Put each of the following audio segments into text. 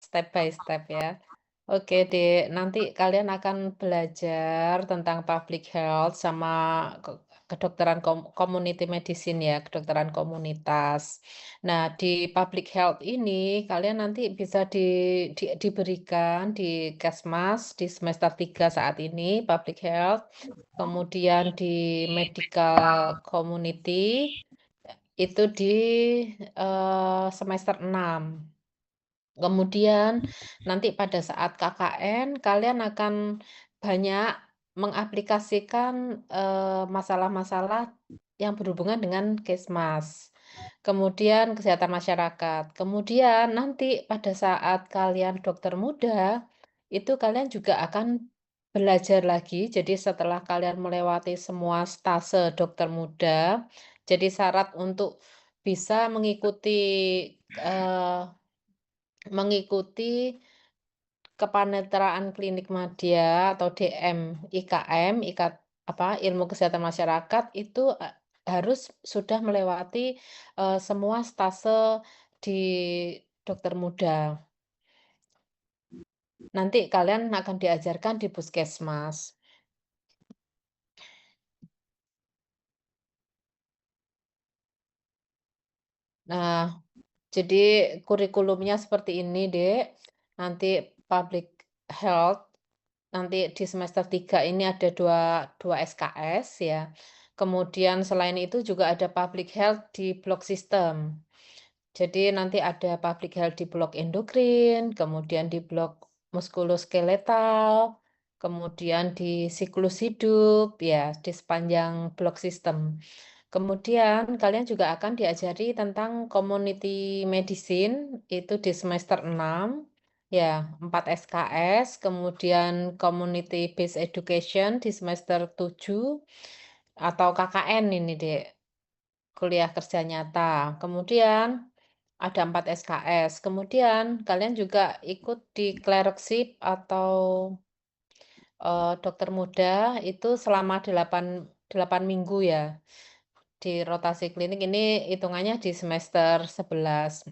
step by step ya. Oke, Dek. Nanti kalian akan belajar tentang public health sama kedokteran community medicine ya, kedokteran komunitas. Nah, di public health ini kalian nanti bisa diberikan di Kesmas di semester 3 saat ini public health, kemudian di medical community itu di semester 6. Kemudian nanti pada saat KKN kalian akan banyak mengaplikasikan, masalah-masalah yang berhubungan dengan Kesmas, kemudian kesehatan masyarakat. Kemudian nanti pada saat kalian dokter muda, itu kalian juga akan belajar lagi. Jadi setelah kalian melewati semua stase dokter muda, jadi syarat untuk bisa mengikuti kepaniteraan klinik madya atau DM IKM, Ilmu Kesehatan Masyarakat itu, harus sudah melewati, semua stase di dokter muda. Nanti kalian akan diajarkan di puskesmas. Nah, jadi kurikulumnya seperti ini, Dek. Nanti public health nanti di semester 3 ini ada dua SKS ya. Kemudian selain itu juga ada public health di blok sistem. Jadi nanti ada public health di blok endokrin, kemudian di blok muskuloskeletal, kemudian di siklus hidup ya, di sepanjang blok sistem. Kemudian kalian juga akan diajari tentang community medicine itu di semester 6 ya, 4 SKS, kemudian community based education di semester 7 atau KKN ini, Dek, kuliah kerja nyata. Kemudian ada 4 SKS. Kemudian kalian juga ikut di clerkship atau, dokter muda itu selama 8 minggu ya. Di rotasi klinik ini hitungannya di semester 11.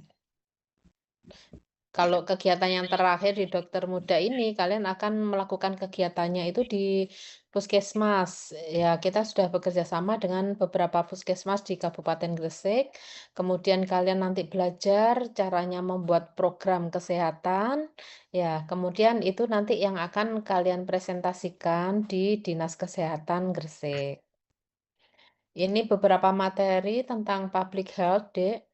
Kalau kegiatan yang terakhir di dokter muda ini, kalian akan melakukan kegiatannya itu di puskesmas. Ya, kita sudah bekerja sama dengan beberapa puskesmas di Kabupaten Gresik. Kemudian kalian nanti belajar caranya membuat program kesehatan. Ya, kemudian itu nanti yang akan kalian presentasikan di Dinas Kesehatan Gresik. Ini beberapa materi tentang public health, Dek.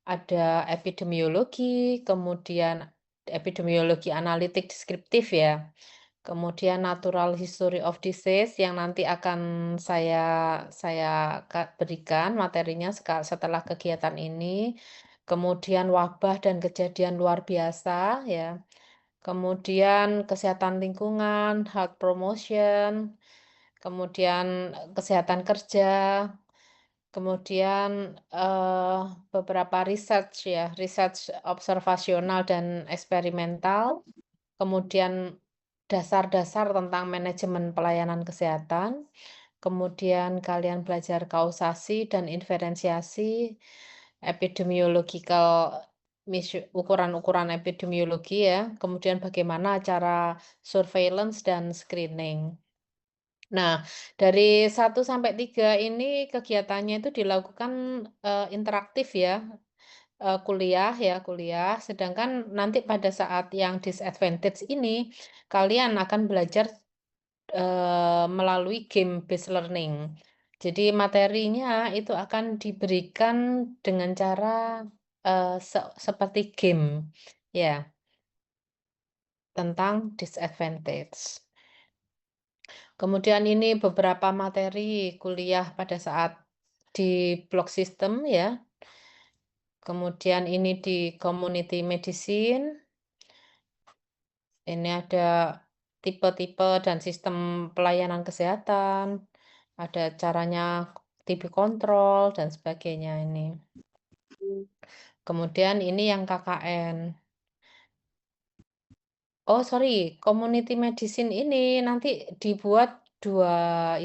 Ada epidemiologi, kemudian epidemiologi analitik deskriptif ya. Kemudian natural history of disease yang nanti akan saya berikan materinya setelah kegiatan ini. Kemudian wabah dan kejadian luar biasa ya. Kemudian kesehatan lingkungan, health promotion, kemudian kesehatan kerja, kemudian, beberapa research ya, research observasional dan eksperimental, kemudian dasar-dasar tentang manajemen pelayanan kesehatan, kemudian kalian belajar kausasi dan inferensiasi, epidemiological ukuran-ukuran epidemiologi ya, kemudian bagaimana cara surveillance dan screening. Nah, dari 1 sampai 3 ini kegiatannya itu dilakukan, interaktif ya, kuliah, sedangkan nanti pada saat yang disadvantage ini, kalian akan belajar, melalui game based learning. Jadi materinya itu akan diberikan dengan cara, seperti game, ya, tentang disadvantage. Kemudian ini beberapa materi kuliah pada saat di blok sistem ya. Kemudian ini di community medicine. Ini ada tipe-tipe dan sistem pelayanan kesehatan. Ada caranya TB kontrol dan sebagainya ini. Kemudian ini yang KKN. Oh, sorry, community medicine ini nanti dibuat dua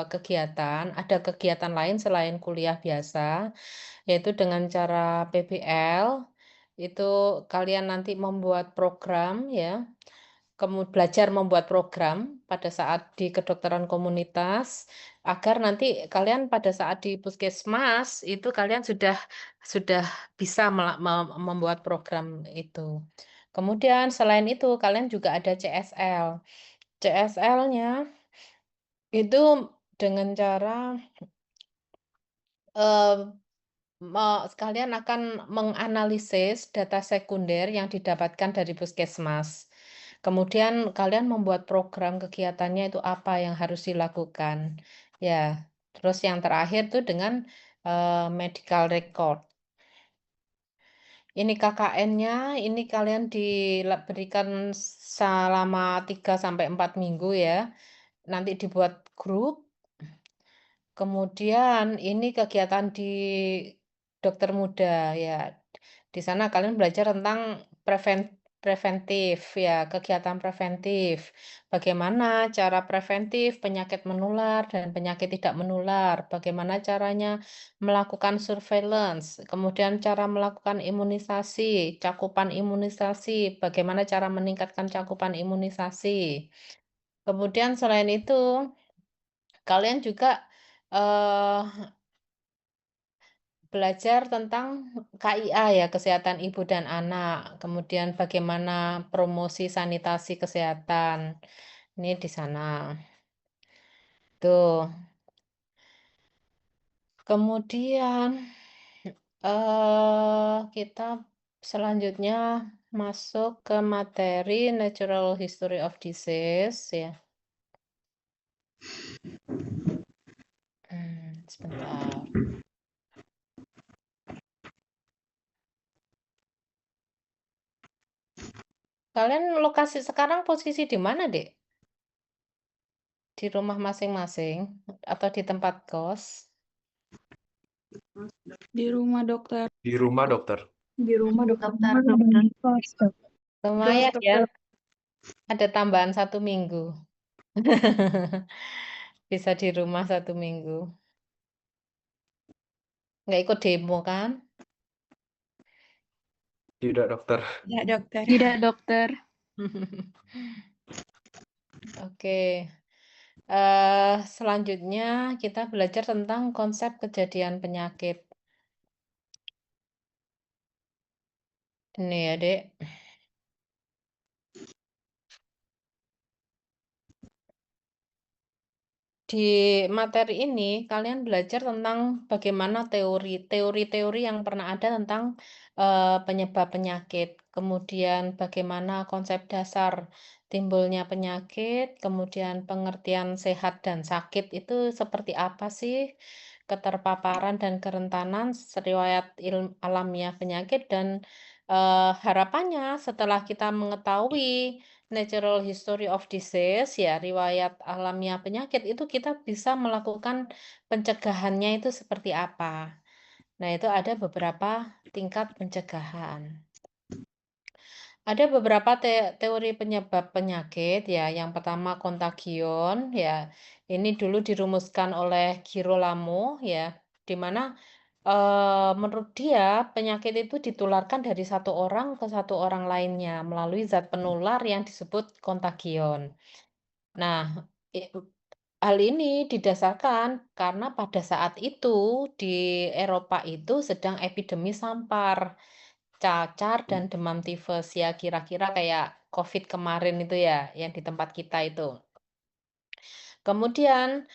kegiatan. Ada kegiatan lain selain kuliah biasa, yaitu dengan cara PBL. Itu kalian nanti membuat program ya, belajar membuat program pada saat di kedokteran komunitas, agar nanti kalian pada saat di puskesmas itu kalian sudah bisa membuat program itu. Kemudian selain itu kalian juga ada CSL. CSL-nya itu dengan cara, eee, kalian akan menganalisis data sekunder yang didapatkan dari puskesmas. Kemudian kalian membuat program kegiatannya itu apa yang harus dilakukan. Ya, terus yang terakhir tuh dengan, medical record. Ini KKN-nya, ini kalian berikan selama 3 sampai 4 minggu ya. Nanti dibuat grup. Kemudian ini kegiatan di dokter muda ya. Di sana kalian belajar tentang preventif ya, kegiatan preventif. Bagaimana cara preventif penyakit menular dan penyakit tidak menular, bagaimana caranya melakukan surveillance, kemudian cara melakukan imunisasi, cakupan imunisasi, bagaimana cara meningkatkan cakupan imunisasi. Kemudian selain itu, kalian juga, eee belajar tentang KIA ya, kesehatan ibu dan anak, kemudian bagaimana promosi sanitasi kesehatan, ini di sana. Tuh, kemudian, kita selanjutnya masuk ke materi Natural History of Disease ya. Sebentar. Kalian lokasi sekarang posisi di mana, Dek? Di rumah masing-masing atau di tempat kos? Di rumah dokter. Di rumah, dokter. Di rumah dokter. Dokter. Lumayan ya, ada tambahan 1 minggu. Bisa di rumah 1 minggu. Nggak ikut demo kan? Tidak, dokter. Ya, dokter. Tidak, dokter. Oke. Selanjutnya kita belajar tentang konsep kejadian penyakit. Ini ya, Dek. Di materi ini kalian belajar tentang bagaimana teori-teori yang pernah ada tentang, penyebab penyakit, kemudian bagaimana konsep dasar timbulnya penyakit, kemudian pengertian sehat dan sakit itu seperti apa sih, keterpaparan dan kerentanan riwayat alamiah penyakit dan, harapannya setelah kita mengetahui Natural History of Disease, ya, riwayat alamiah penyakit itu kita bisa melakukan pencegahannya itu seperti apa. Nah, itu ada beberapa tingkat pencegahan. Ada beberapa teori penyebab penyakit ya. Yang pertama kontagion ya. Ini dulu dirumuskan oleh Girolamo ya, di mana menurut dia penyakit itu ditularkan dari satu orang ke satu orang lainnya melalui zat penular yang disebut kontagion. Nah, hal ini didasarkan karena pada saat itu di Eropa itu sedang epidemi sampar, cacar dan demam tifus ya kira-kira kayak COVID kemarin itu ya yang di tempat kita itu. Kemudian,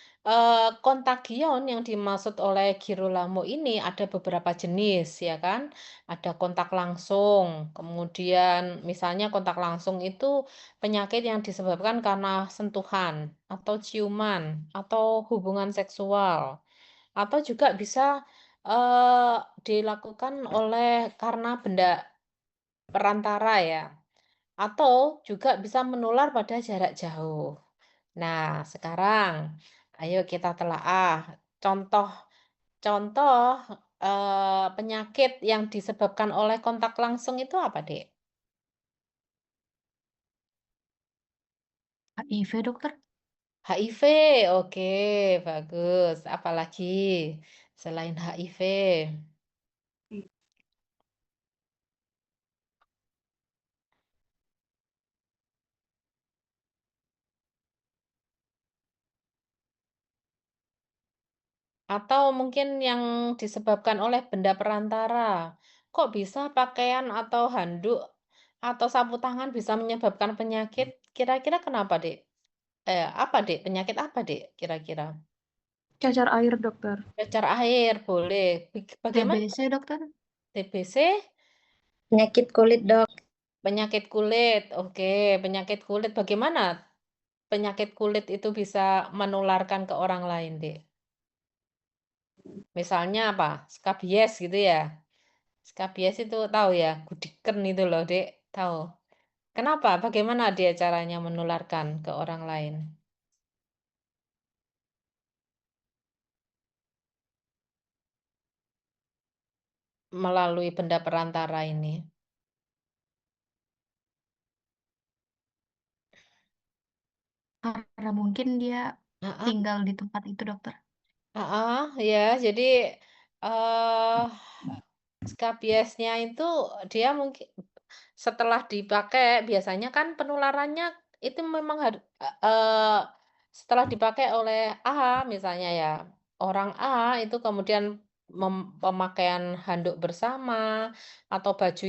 kontagion yang dimaksud oleh Girolamo ini ada beberapa jenis ya kan, ada kontak langsung, kemudian misalnya kontak langsung itu penyakit yang disebabkan karena sentuhan, atau ciuman, atau hubungan seksual, atau juga bisa, dilakukan karena benda perantara ya, atau juga bisa menular pada jarak jauh. Nah, sekarang ayo kita telaah contoh-contoh, penyakit yang disebabkan oleh kontak langsung itu apa, Dek? HIV, dokter. HIV, oke, bagus. Apalagi selain HIV? Atau mungkin yang disebabkan oleh benda perantara. Kok bisa pakaian atau handuk atau sapu tangan bisa menyebabkan penyakit? Kira-kira kenapa, Dek? Apa, Dek? Penyakit apa, Dek, kira-kira? Cacar air, dokter. Cacar air, boleh. Bagaimana TBC, dokter? TBC? Penyakit kulit, Dok. Penyakit kulit. Oke, penyakit kulit. Bagaimana penyakit kulit itu bisa menularkan ke orang lain, Dek? Misalnya apa? Skabies gitu ya? Skabies itu tahu ya? Gudiken itu loh, Dek. Tahu. Kenapa? Bagaimana dia caranya menularkan ke orang lain? Melalui benda perantara ini. Karena mungkin dia Heeh. tinggal di tempat itu, dokter. Heeh, ya. Jadi eh skabiesnya itu dia mungkin setelah dipakai biasanya kan penularannya itu memang setelah dipakai oleh A misalnya ya, orang A itu kemudian pemakaian handuk bersama atau baju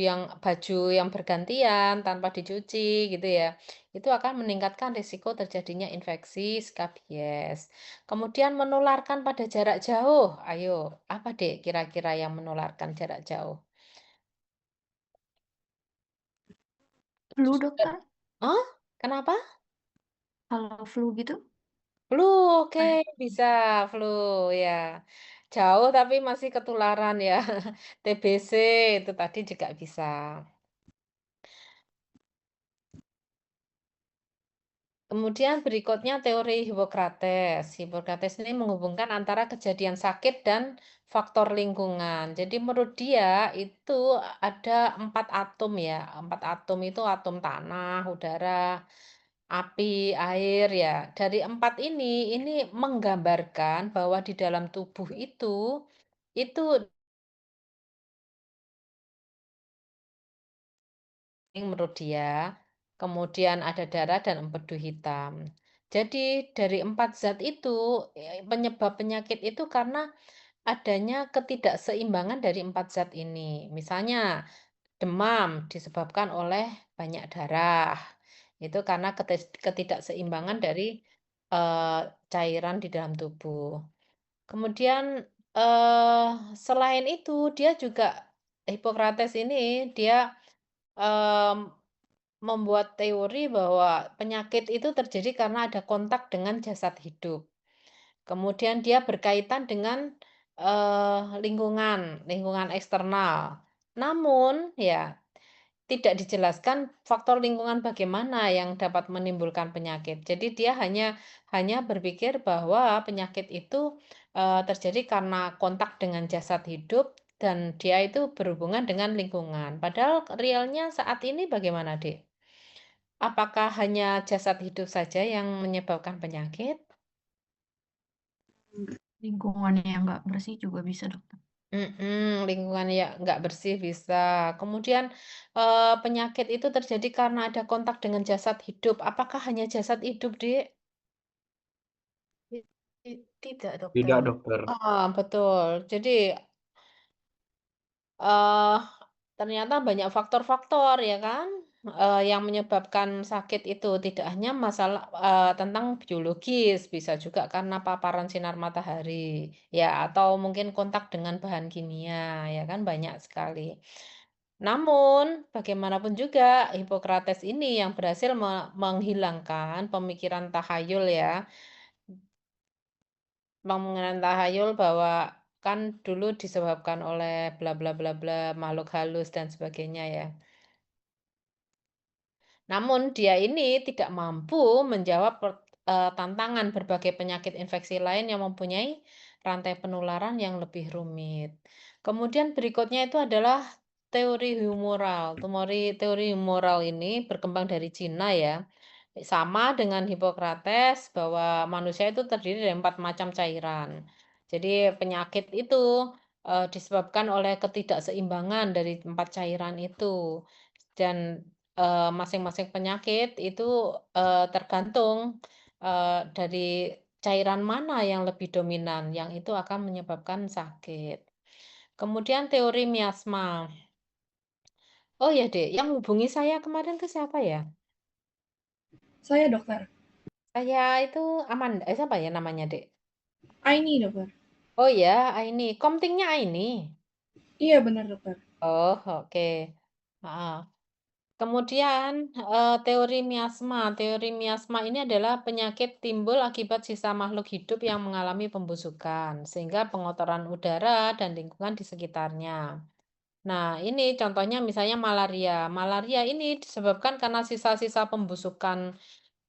yang bergantian tanpa dicuci gitu ya, itu akan meningkatkan risiko terjadinya infeksi skabies. Kemudian menularkan pada jarak jauh, ayo apa Dek kira-kira yang menularkan jarak jauh? Flu, dokter? Oh, kenapa? Kalau flu gitu? Flu, oke, bisa flu ya. Jauh tapi masih ketularan ya. TBC itu tadi juga bisa. Kemudian berikutnya teori Hippocrates. Hippocrates ini menghubungkan antara kejadian sakit dan faktor lingkungan. Jadi menurut dia itu ada 4 atom ya. 4 atom itu atom tanah, udara, api, air ya. Dari 4 ini menggambarkan bahwa di dalam tubuh itu menurut dia. Kemudian ada darah dan empedu hitam. Jadi dari 4 zat itu penyebab penyakit itu karena adanya ketidakseimbangan dari 4 zat ini. Misalnya demam disebabkan oleh banyak darah. Itu karena ketidakseimbangan dari cairan di dalam tubuh. Kemudian selain itu dia juga Hippocrates ini dia em, membuat teori bahwa penyakit itu terjadi karena ada kontak dengan jasad hidup. Kemudian dia berkaitan dengan lingkungan eksternal. Namun ya tidak dijelaskan faktor lingkungan bagaimana yang dapat menimbulkan penyakit. Jadi dia hanya berpikir bahwa penyakit itu terjadi karena kontak dengan jasad hidup dan dia itu berhubungan dengan lingkungan. Padahal realnya saat ini bagaimana, Dek? Apakah hanya jasad hidup saja yang menyebabkan penyakit? Lingkungannya yang nggak bersih juga bisa, dokter. Lingkungan ya nggak bersih bisa. Kemudian penyakit itu terjadi karena ada kontak dengan jasad hidup. Apakah hanya jasad hidup, Dek? Tidak, dokter. Tidak, dokter. Betul. Jadi eh ternyata banyak faktor-faktor ya kan, yang menyebabkan sakit itu. Tidak hanya masalah tentang biologis, bisa juga karena paparan sinar matahari, ya atau mungkin kontak dengan bahan kimia, ya kan banyak sekali. Namun bagaimanapun juga Hippocrates ini yang berhasil menghilangkan pemikiran tahayul ya, pemikiran tahayul bahwa kan dulu disebabkan oleh bla bla bla bla, makhluk halus dan sebagainya ya. Namun dia ini tidak mampu menjawab tantangan berbagai penyakit infeksi lain yang mempunyai rantai penularan yang lebih rumit. Kemudian berikutnya itu adalah teori humoral. Teori humoral ini berkembang dari Cina ya. Sama dengan Hippocrates bahwa manusia itu terdiri dari 4 macam cairan. Jadi penyakit itu disebabkan oleh ketidakseimbangan dari 4 cairan itu. Dan masing-masing penyakit itu tergantung dari cairan mana yang lebih dominan, yang itu akan menyebabkan sakit. Kemudian teori miasma. Oh ya, Dek, yang hubungi saya kemarin ke siapa ya? Saya dokter. Saya itu Amanda, siapa ya namanya, Dek? Aini dokter. Oh ya, Aini. Komtingnya Aini. Iya benar dokter. Oh, oke. Heeh. Kemudian, teori miasma. Teori miasma ini adalah penyakit timbul akibat sisa makhluk hidup yang mengalami pembusukan, sehingga pengotoran udara dan lingkungan di sekitarnya. Nah, ini contohnya misalnya malaria. Malaria ini disebabkan karena sisa-sisa pembusukan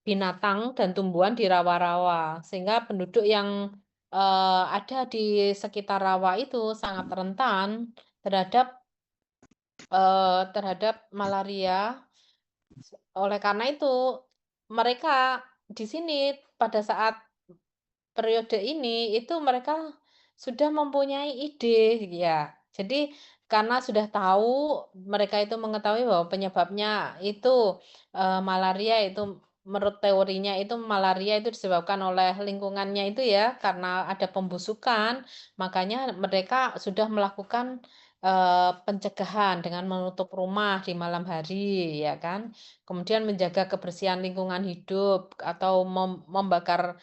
binatang dan tumbuhan di rawa-rawa, sehingga penduduk yang ada di sekitar rawa itu sangat rentan terhadap malaria. Oleh karena itu, mereka di sini pada saat periode ini, itu mereka sudah mempunyai ide, ya. Jadi, karena sudah tahu, mereka itu mengetahui bahwa penyebabnya itu, malaria itu menurut teorinya itu malaria itu disebabkan oleh lingkungannya itu ya, karena ada pembusukan, makanya mereka sudah melakukan, pencegahan dengan menutup rumah di malam hari, ya kan. Kemudian menjaga kebersihan lingkungan hidup atau membakar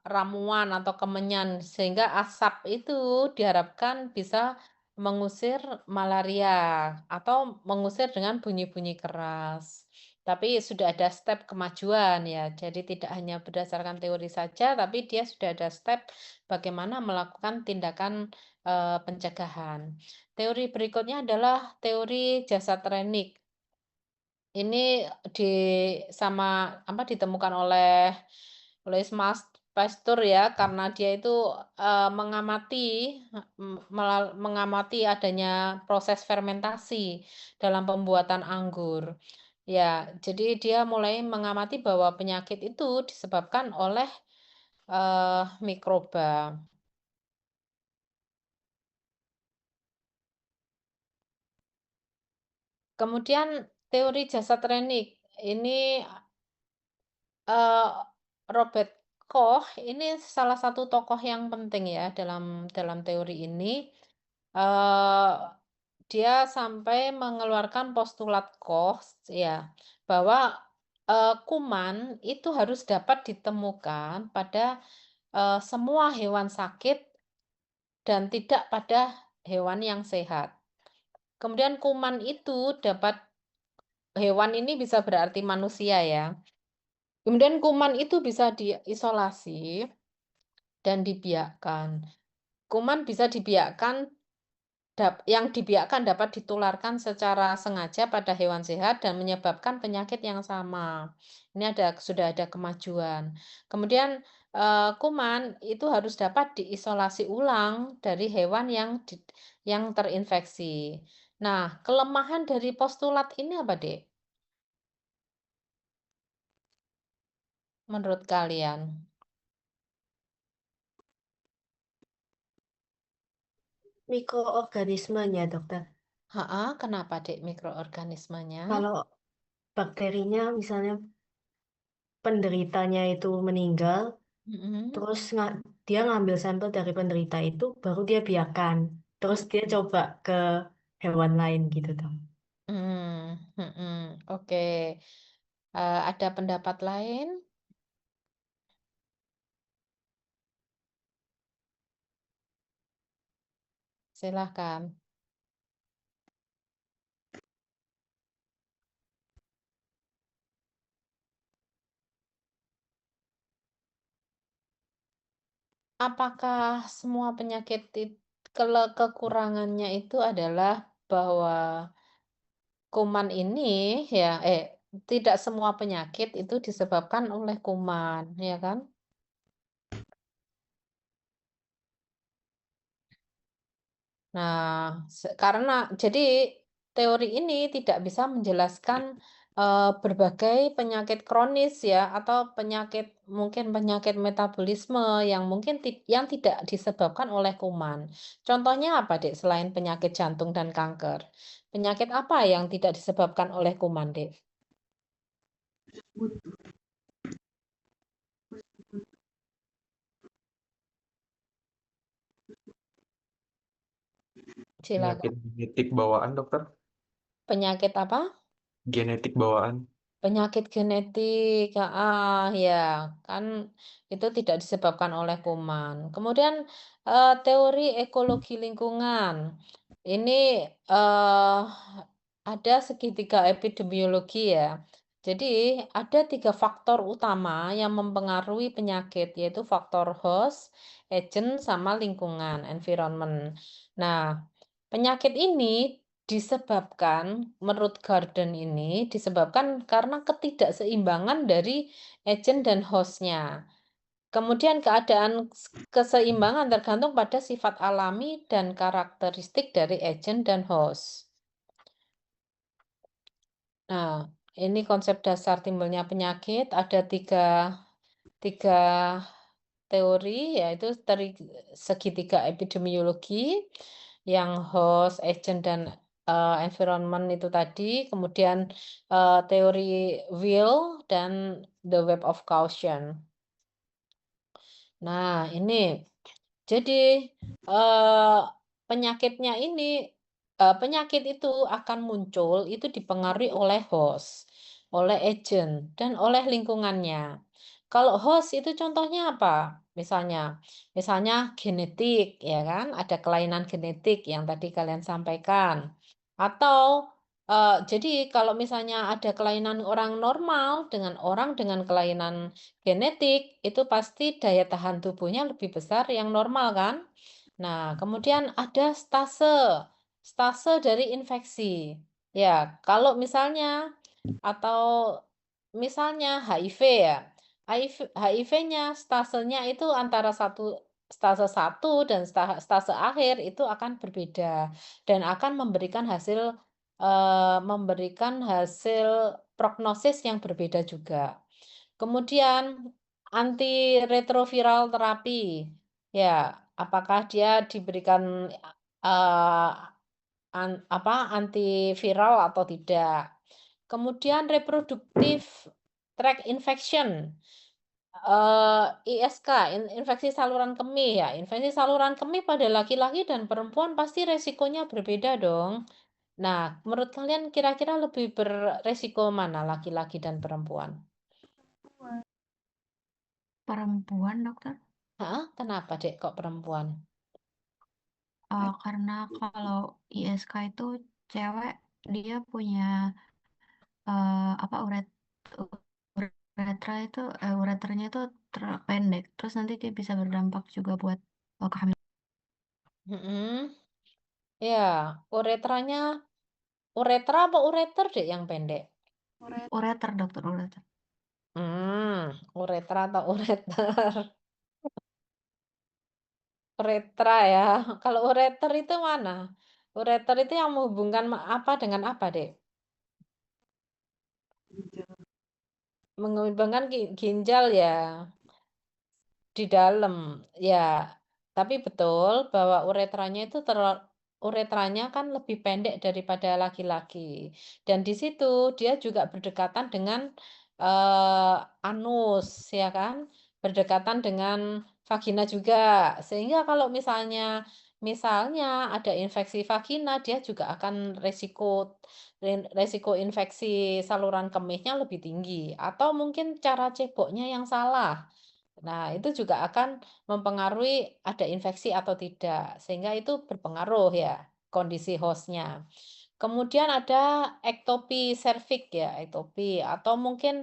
ramuan atau kemenyan, sehingga asap itu diharapkan bisa mengusir malaria atau mengusir dengan bunyi-bunyi keras. Tapi sudah ada step kemajuan ya, jadi tidak hanya berdasarkan teori saja, tapi dia sudah ada step bagaimana melakukan tindakan, pencegahan. Teori berikutnya adalah teori jasad renik. Ini di ditemukan oleh Louis Pasteur ya, karena dia itu, mengamati adanya proses fermentasi dalam pembuatan anggur. Ya, jadi dia mulai mengamati bahwa penyakit itu disebabkan oleh, mikroba. Kemudian teori jasad renik, ini Eee, Robert Koch ini salah satu tokoh yang penting ya dalam dalam teori ini, eee, dia sampai mengeluarkan postulat Koch ya, bahwa, kuman itu harus dapat ditemukan pada, semua hewan sakit dan tidak pada hewan yang sehat. Kemudian kuman itu dapat hewan ini bisa berarti manusia ya. Kemudian kuman itu bisa diisolasi dan dibiakkan. Kuman bisa dibiakkan, yang dibiakkan dapat ditularkan secara sengaja pada hewan sehat dan menyebabkan penyakit yang sama. Ini sudah ada kemajuan. Kemudian kuman itu harus dapat diisolasi ulang dari hewan yang terinfeksi. Nah, kelemahan dari postulat ini apa, Dek? Menurut kalian? Mikroorganismenya, dokter. Kenapa, Dek, mikroorganismenya? Kalau bakterinya misalnya penderitanya itu meninggal, Mhm. terus dia ngambil sampel dari penderita itu, baru dia biarkan. Terus dia coba ke hewan lain gitu, dong. Oke. Ada pendapat lain? Silahkan. Apakah semua penyakit kekurangannya itu adalah bahwa kuman ini ya tidak semua penyakit itu disebabkan oleh kuman, ya kan? Nah, karena jadi teori ini tidak bisa menjelaskan berbagai penyakit kronis ya atau mungkin penyakit metabolisme yang mungkin yang tidak disebabkan oleh kuman. Contohnya apa, Dek, selain penyakit jantung dan kanker? Penyakit apa yang tidak disebabkan oleh kuman, Dek? Silakan. Penyakit genetik bawaan, dokter? Penyakit apa? Genetik bawaan. Penyakit genetik, ya, kan itu tidak disebabkan oleh kuman. Kemudian, teori ekologi lingkungan. Ini, ada segitiga epidemiologi ya. Jadi, ada 3 faktor utama yang mempengaruhi penyakit, yaitu faktor host, agent, sama lingkungan, environment. Nah, penyakit ini disebabkan, menurut Garden ini, disebabkan karena ketidakseimbangan dari agent dan host-nya. Kemudian keadaan keseimbangan tergantung pada sifat alami dan karakteristik dari agent dan host. Nah, ini konsep dasar timbulnya penyakit, ada tiga teori, yaitu dari segitiga epidemiologi, yang host, agent, dan environment itu tadi, kemudian teori will, dan the web of caution. Nah, ini jadi penyakitnya ini, penyakit itu akan muncul itu dipengaruhi oleh host, oleh agent, dan oleh lingkungannya. Kalau host itu contohnya apa? Misalnya genetik, ya kan? Ada kelainan genetik yang tadi kalian sampaikan. Atau jadi kalau misalnya ada kelainan orang normal dengan orang dengan kelainan genetik, itu pasti daya tahan tubuhnya lebih besar yang normal kan? Nah, kemudian ada stase dari infeksi. Ya, kalau misalnya atau misalnya HIV ya. HIV-nya stasenya itu antara stase 1 dan stase akhir itu akan berbeda dan akan memberikan hasil prognosis yang berbeda juga. Kemudian antiretroviral terapi. Ya, apakah dia diberikan eee, antiviral atau tidak. Kemudian reproductive tract infection, ISK, infeksi saluran kemih ya. Infeksi saluran kemih pada laki-laki dan perempuan pasti resikonya berbeda dong. Nah, menurut kalian kira-kira lebih beresiko mana laki-laki dan perempuan? Perempuan, dokter. Kenapa Dek kok perempuan? Karena kalau ISK itu cewek, dia punya uretranya itu pendek, terus nanti dia bisa berdampak juga buat kehamilan. Mhm. Ya, uretranya uretra apa ureter Dek yang pendek? Ureter, dokter, ureter. Uretra atau ureter? Uretra ya. Kalau ureter itu mana? Ureter itu yang menghubungkan apa dengan apa, Dek? Menghubungkan ginjal ya. Di dalam, ya. Tapi betul bahwa uretranya kan lebih pendek daripada laki-laki. Dan di situ dia juga berdekatan dengan anus, ya kan? Berdekatan dengan vagina juga. Sehingga kalau misalnya ada infeksi vagina, dia juga akan resiko infeksi saluran kemihnya lebih tinggi. Atau mungkin cara ceboknya yang salah. Nah, itu juga akan mempengaruhi ada infeksi atau tidak, sehingga itu berpengaruh ya, kondisi hostnya. Kemudian ada ektopi serviks ya, ektopi atau mungkin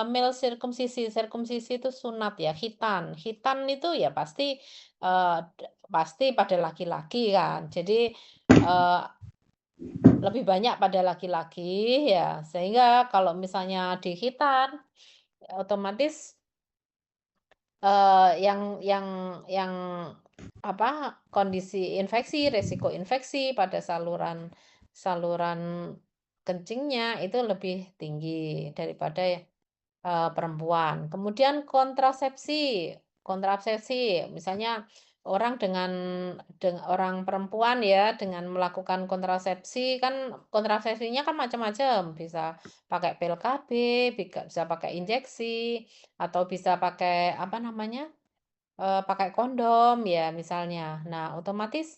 male sirkumsisi. Sirkumsisi itu sunat ya, khitan. Khitan itu ya pasti pada laki-laki kan. Jadi lebih banyak pada laki-laki ya, sehingga kalau misalnya di khitan otomatis yang kondisi infeksi, resiko infeksi pada saluran saluran kencingnya itu lebih tinggi daripada, perempuan. Kemudian kontrasepsi, misalnya orang perempuan ya dengan melakukan kontrasepsi kan kontrasepsinya kan macam-macam, bisa pakai pil KB, bisa pakai injeksi, atau bisa pakai apa namanya, pakai kondom ya misalnya. Nah, otomatis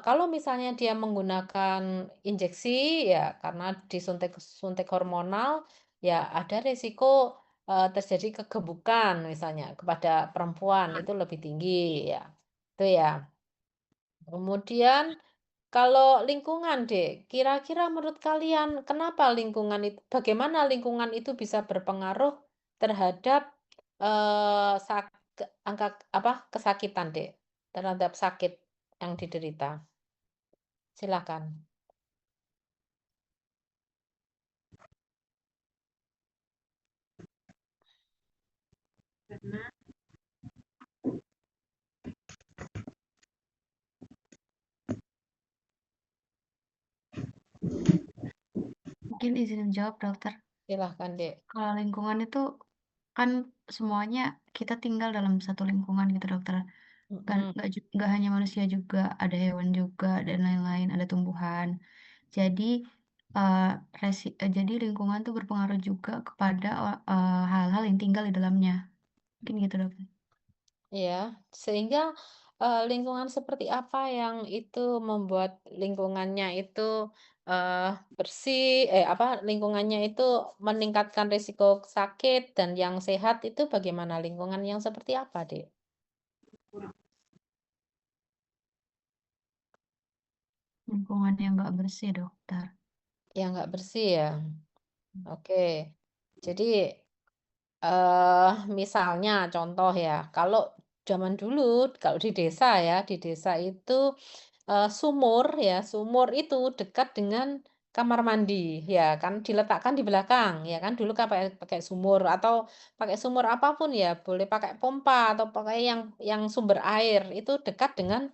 Kalau misalnya dia menggunakan injeksi, ya karena suntik hormonal, ya ada resiko, terjadi kegemukan misalnya kepada perempuan, itu lebih tinggi ya, itu ya. Kemudian kalau lingkungan, Dek, kira-kira menurut kalian bagaimana lingkungan itu bisa berpengaruh terhadap, sak angka kesakitan, Dek, terhadap sakit yang diderita? Silakan. Mungkin izin jawab, dokter. Silahkan, Dek. Kalau lingkungan itu kan semuanya kita tinggal dalam satu lingkungan gitu, dokter. Mhm. Nggak hanya manusia juga, ada hewan juga dan lain-lain, ada tumbuhan. Jadi jadi lingkungan tuh berpengaruh juga kepada hal-hal yang tinggal di dalamnya. Mungkin gitu, dokter. Iya, sehingga, lingkungan seperti apa yang itu membuat lingkungannya itu, eee, bersih lingkungannya itu meningkatkan risiko sakit dan yang sehat itu bagaimana? Lingkungan yang seperti apa, Dek? Lingkungan yang nggak bersih, dokter. Yang nggak bersih ya? Oke. Jadi, misalnya contoh ya, kalau zaman dulu, kalau di desa ya, di desa itu sumur itu dekat dengan kamar mandi, ya kan, diletakkan di belakang, ya kan, dulu kan pakai pakai sumur atau pakai sumur apapun ya, boleh pakai pompa atau pakai yang sumber air, itu dekat dengan,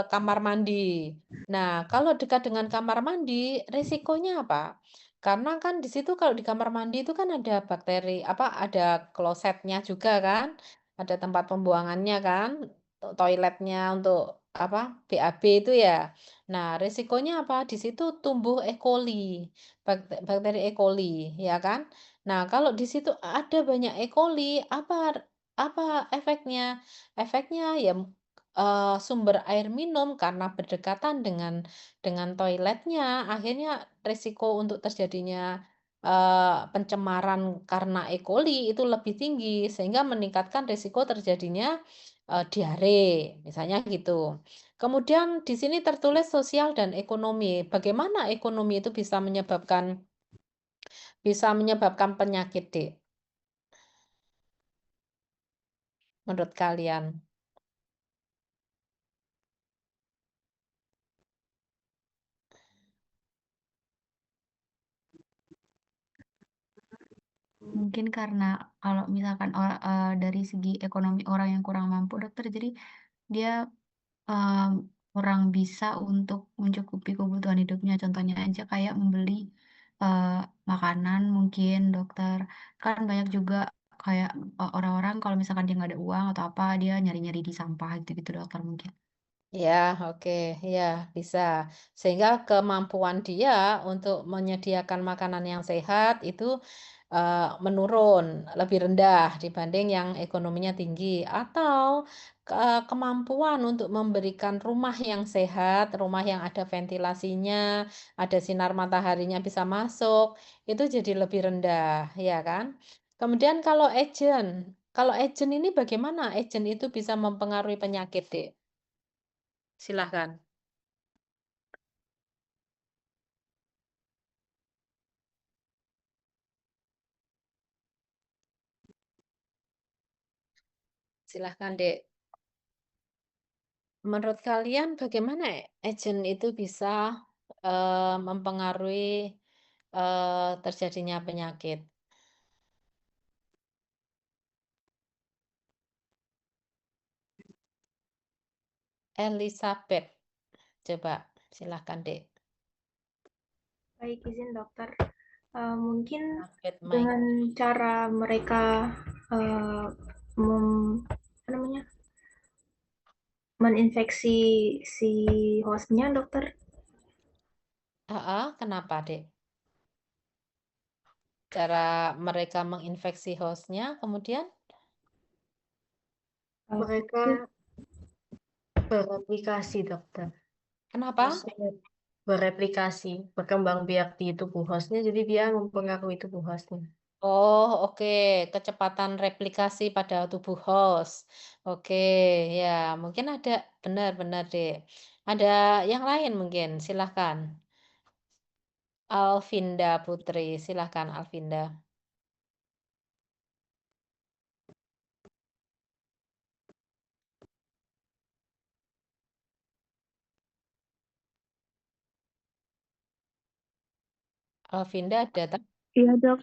kamar mandi. Nah, kalau dekat dengan kamar mandi, risikonya apa? Karena kan di situ kalau di kamar mandi itu kan ada bakteri, ada klosetnya juga kan, ada tempat pembuangannya kan, toiletnya untuk BAB itu ya. Nah, risikonya apa? Di situ tumbuh E. coli, bakteri E. coli, ya kan? Nah, kalau di situ ada banyak E. coli, apa efeknya? Efeknya ya sumber air minum karena berdekatan dengan toiletnya, akhirnya risiko untuk terjadinya pencemaran karena E. coli itu lebih tinggi, sehingga meningkatkan risiko terjadinya diare, misalnya gitu. Kemudian di sini tertulis sosial dan ekonomi. Bagaimana ekonomi itu bisa menyebabkan penyakit, Dek, menurut kalian? Mungkin karena kalau misalkan dari segi ekonomi orang yang kurang mampu, dokter, jadi dia kurang bisa untuk mencukupi kebutuhan hidupnya. Contohnya aja kayak membeli makanan mungkin, dokter. Kan banyak juga kayak orang-orang kalau misalkan dia nggak ada uang atau apa, dia nyari-nyari di sampah gitu-gitu, dokter, mungkin. Ya, oke, ya bisa. Sehingga kemampuan dia untuk menyediakan makanan yang sehat itu menurun, lebih rendah dibanding yang ekonominya tinggi. Atau kemampuan untuk memberikan rumah yang sehat, rumah yang ada ventilasinya, ada sinar mataharinya bisa masuk, itu jadi lebih rendah, ya kan? Kemudian kalau agent ini bagaimana agent itu bisa mempengaruhi penyakit, Dek? Silahkan. Silahkan, Dek. Menurut kalian bagaimana agent itu bisa mempengaruhi terjadinya penyakit? Elizabeth, coba silahkan, Dek. Baik, izin dokter. Mungkin Elizabeth Mike. dengan cara mereka meninfeksi si hostnya, dokter. Kenapa, Dek? Cara mereka menginfeksi hostnya, kemudian? Mereka Bereplikasi, dokter. Kenapa? Hostnya bereplikasi, berkembang biak di tubuh hostnya, jadi dia mempengaruhi tubuh hostnya. Oh, oke. Kecepatan replikasi pada tubuh host. Oke, ya, mungkin ada benar-benar deh. Ada yang lain mungkin, silahkan. Alvinda Putri, silahkan Alvinda. Alvinda ada tak? Iya dok,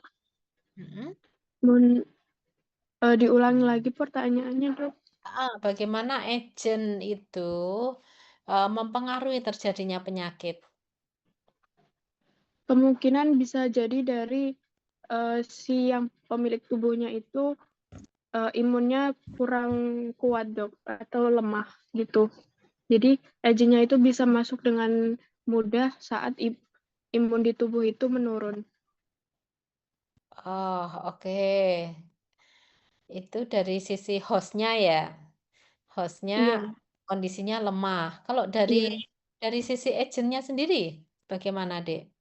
Mm-mm. mohon diulangi lagi pertanyaannya dok. Bagaimana agent itu mempengaruhi terjadinya penyakit? Kemungkinan bisa jadi dari si yang pemilik tubuhnya itu imunnya kurang kuat dok, atau lemah gitu. Jadi agentnya itu bisa masuk dengan mudah saat imun di tubuh itu menurun. Oh, oke. Itu dari sisi hostnya ya. Hostnya Iya, kondisinya lemah. Kalau iya. dari sisi agentnya sendiri, bagaimana, Dek?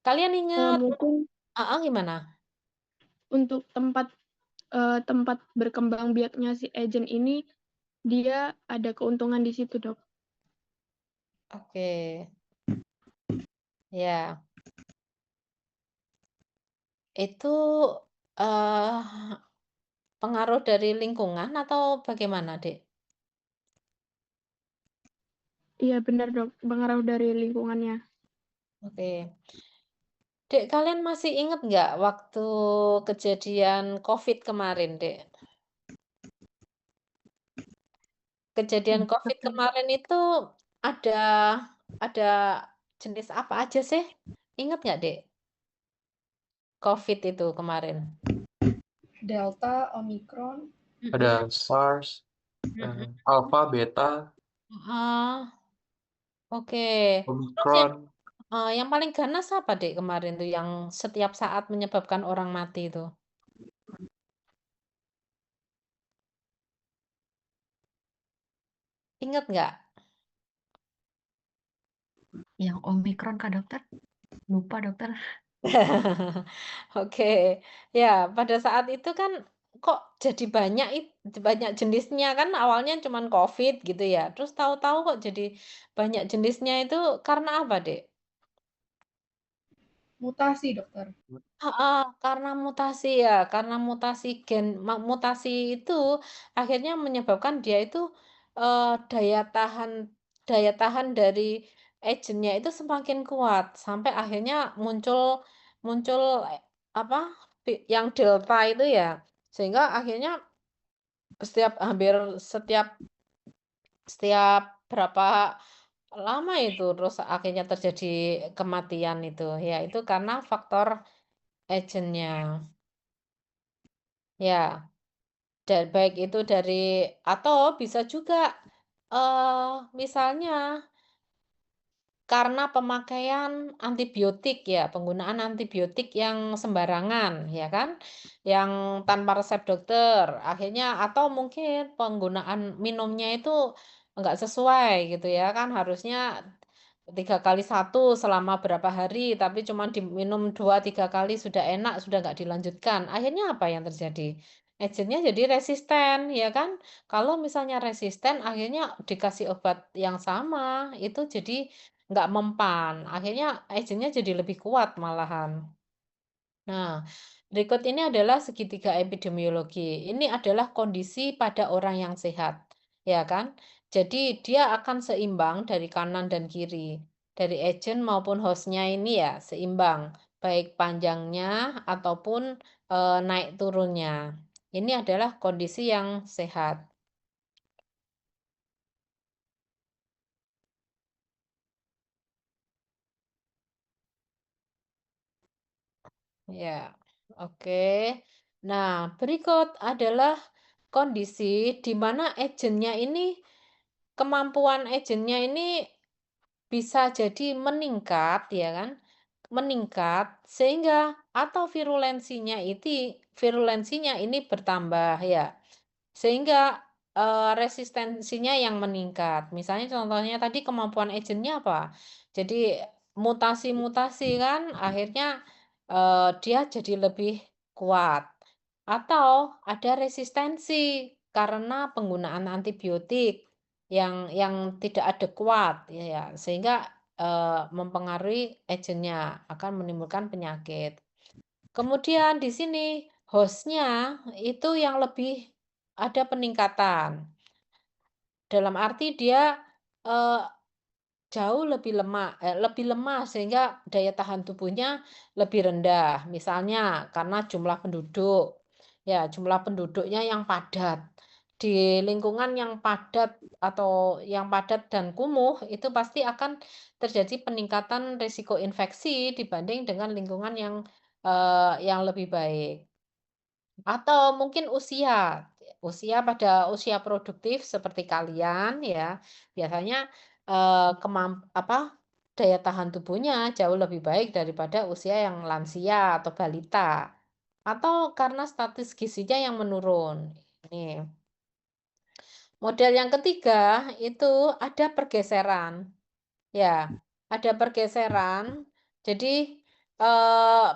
Kalian ingat Mungkin gimana? untuk tempat berkembang biaknya si agent ini, dia ada keuntungan di situ dok. Oke, ya. Itu eh pengaruh dari lingkungan atau bagaimana, Dek? Iya benar dok, pengaruh dari lingkungannya. Oke. Dek, kalian masih ingat nggak waktu kejadian COVID kemarin, Dek? Kejadian COVID Dokter. kemarin itu ada ada jenis apa aja sih? Ingat nggak, Dek? COVID itu kemarin. Delta, Omicron. Ada Mm-mm, SARS, mm-mm. Alpha, Beta, Ah, oke. Terus Omicron. yang paling ganas apa, Dek, kemarin tuh yang setiap saat menyebabkan orang mati itu? Ingat nggak? Yang Omikron kah dokter? Lupa dokter. Oke. Ya, pada saat itu kan kok jadi banyak jenisnya kan awalnya cuman COVID gitu ya. Terus tahu-tahu kok jadi banyak jenisnya itu karena apa, Dek? Mutasi, dokter. Heeh, karena mutasi ya, karena mutasi mutasi itu akhirnya menyebabkan dia itu daya tahan dari agennya itu semakin kuat sampai akhirnya muncul muncul apa yang delta itu ya, sehingga akhirnya hampir setiap setiap berapa lama itu terus akhirnya terjadi kematian itu ya itu karena faktor agennya. Ya, dan baik itu dari atau bisa juga misalnya karena pemakaian antibiotik ya, penggunaan antibiotik yang sembarangan, ya kan? Yang tanpa resep dokter. Akhirnya atau mungkin penggunaan minumnya itu enggak sesuai gitu ya kan, harusnya 3 kali 1 selama berapa hari, tapi cuma diminum 2 3 kali sudah enak, sudah nggak dilanjutkan. Akhirnya apa yang terjadi? Agennya jadi resisten, ya kan? Kalau misalnya resisten, akhirnya dikasih obat yang sama, itu jadi nggak mempan, akhirnya agennya jadi lebih kuat malahan. Nah, berikut ini adalah segitiga epidemiologi. Ini adalah kondisi pada orang yang sehat, ya kan? Jadi dia akan seimbang dari kanan dan kiri. Dari agent maupun hostnya ini ya seimbang, baik panjangnya ataupun naik turunnya. Ini adalah kondisi yang sehat. Ya, oke. Nah, berikut adalah kondisi di mana agennya ini, kemampuan agennya ini bisa jadi meningkat, ya kan? Meningkat sehingga atau virulensinya ini bertambah ya. Sehingga resistensinya yang meningkat. Misalnya contohnya tadi kemampuan agentnya apa? Jadi mutasi-mutasi kan akhirnya dia jadi lebih kuat. Atau ada resistensi karena penggunaan antibiotik yang tidak adekuat ya, sehingga mempengaruhi agentnya akan menimbulkan penyakit. Kemudian di sini host-nya itu yang lebih ada peningkatan. Dalam arti dia eh, jauh lebih lemah sehingga daya tahan tubuhnya lebih rendah. Misalnya karena jumlah penduduk. Ya, jumlah penduduknya yang padat. Di lingkungan yang padat atau yang padat dan kumuh itu pasti akan terjadi peningkatan risiko infeksi dibanding dengan lingkungan yang lebih baik. Atau mungkin pada usia produktif seperti kalian ya, biasanya, daya tahan tubuhnya jauh lebih baik daripada usia yang lansia atau balita, atau karena status gizinya yang menurun. Nih, model yang ketiga itu ada pergeseran, ya, ada pergeseran. Jadi, eee